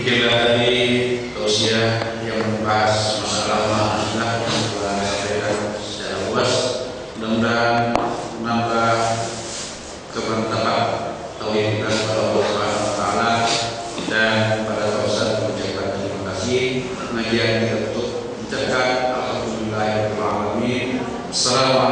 Kita tadi tausiah yang membahas masalah mahasiswa yang telah disampaikan secara luas, mudah-mudahan menambah keberuntungan tauhid kita kepada Allah Subhanahu wa taala, dan pada Ustaz mengucapkan terima kasih. Pengajian kita tutup ucapkan alhamdulillahirabbil alamin. Assalamualaikum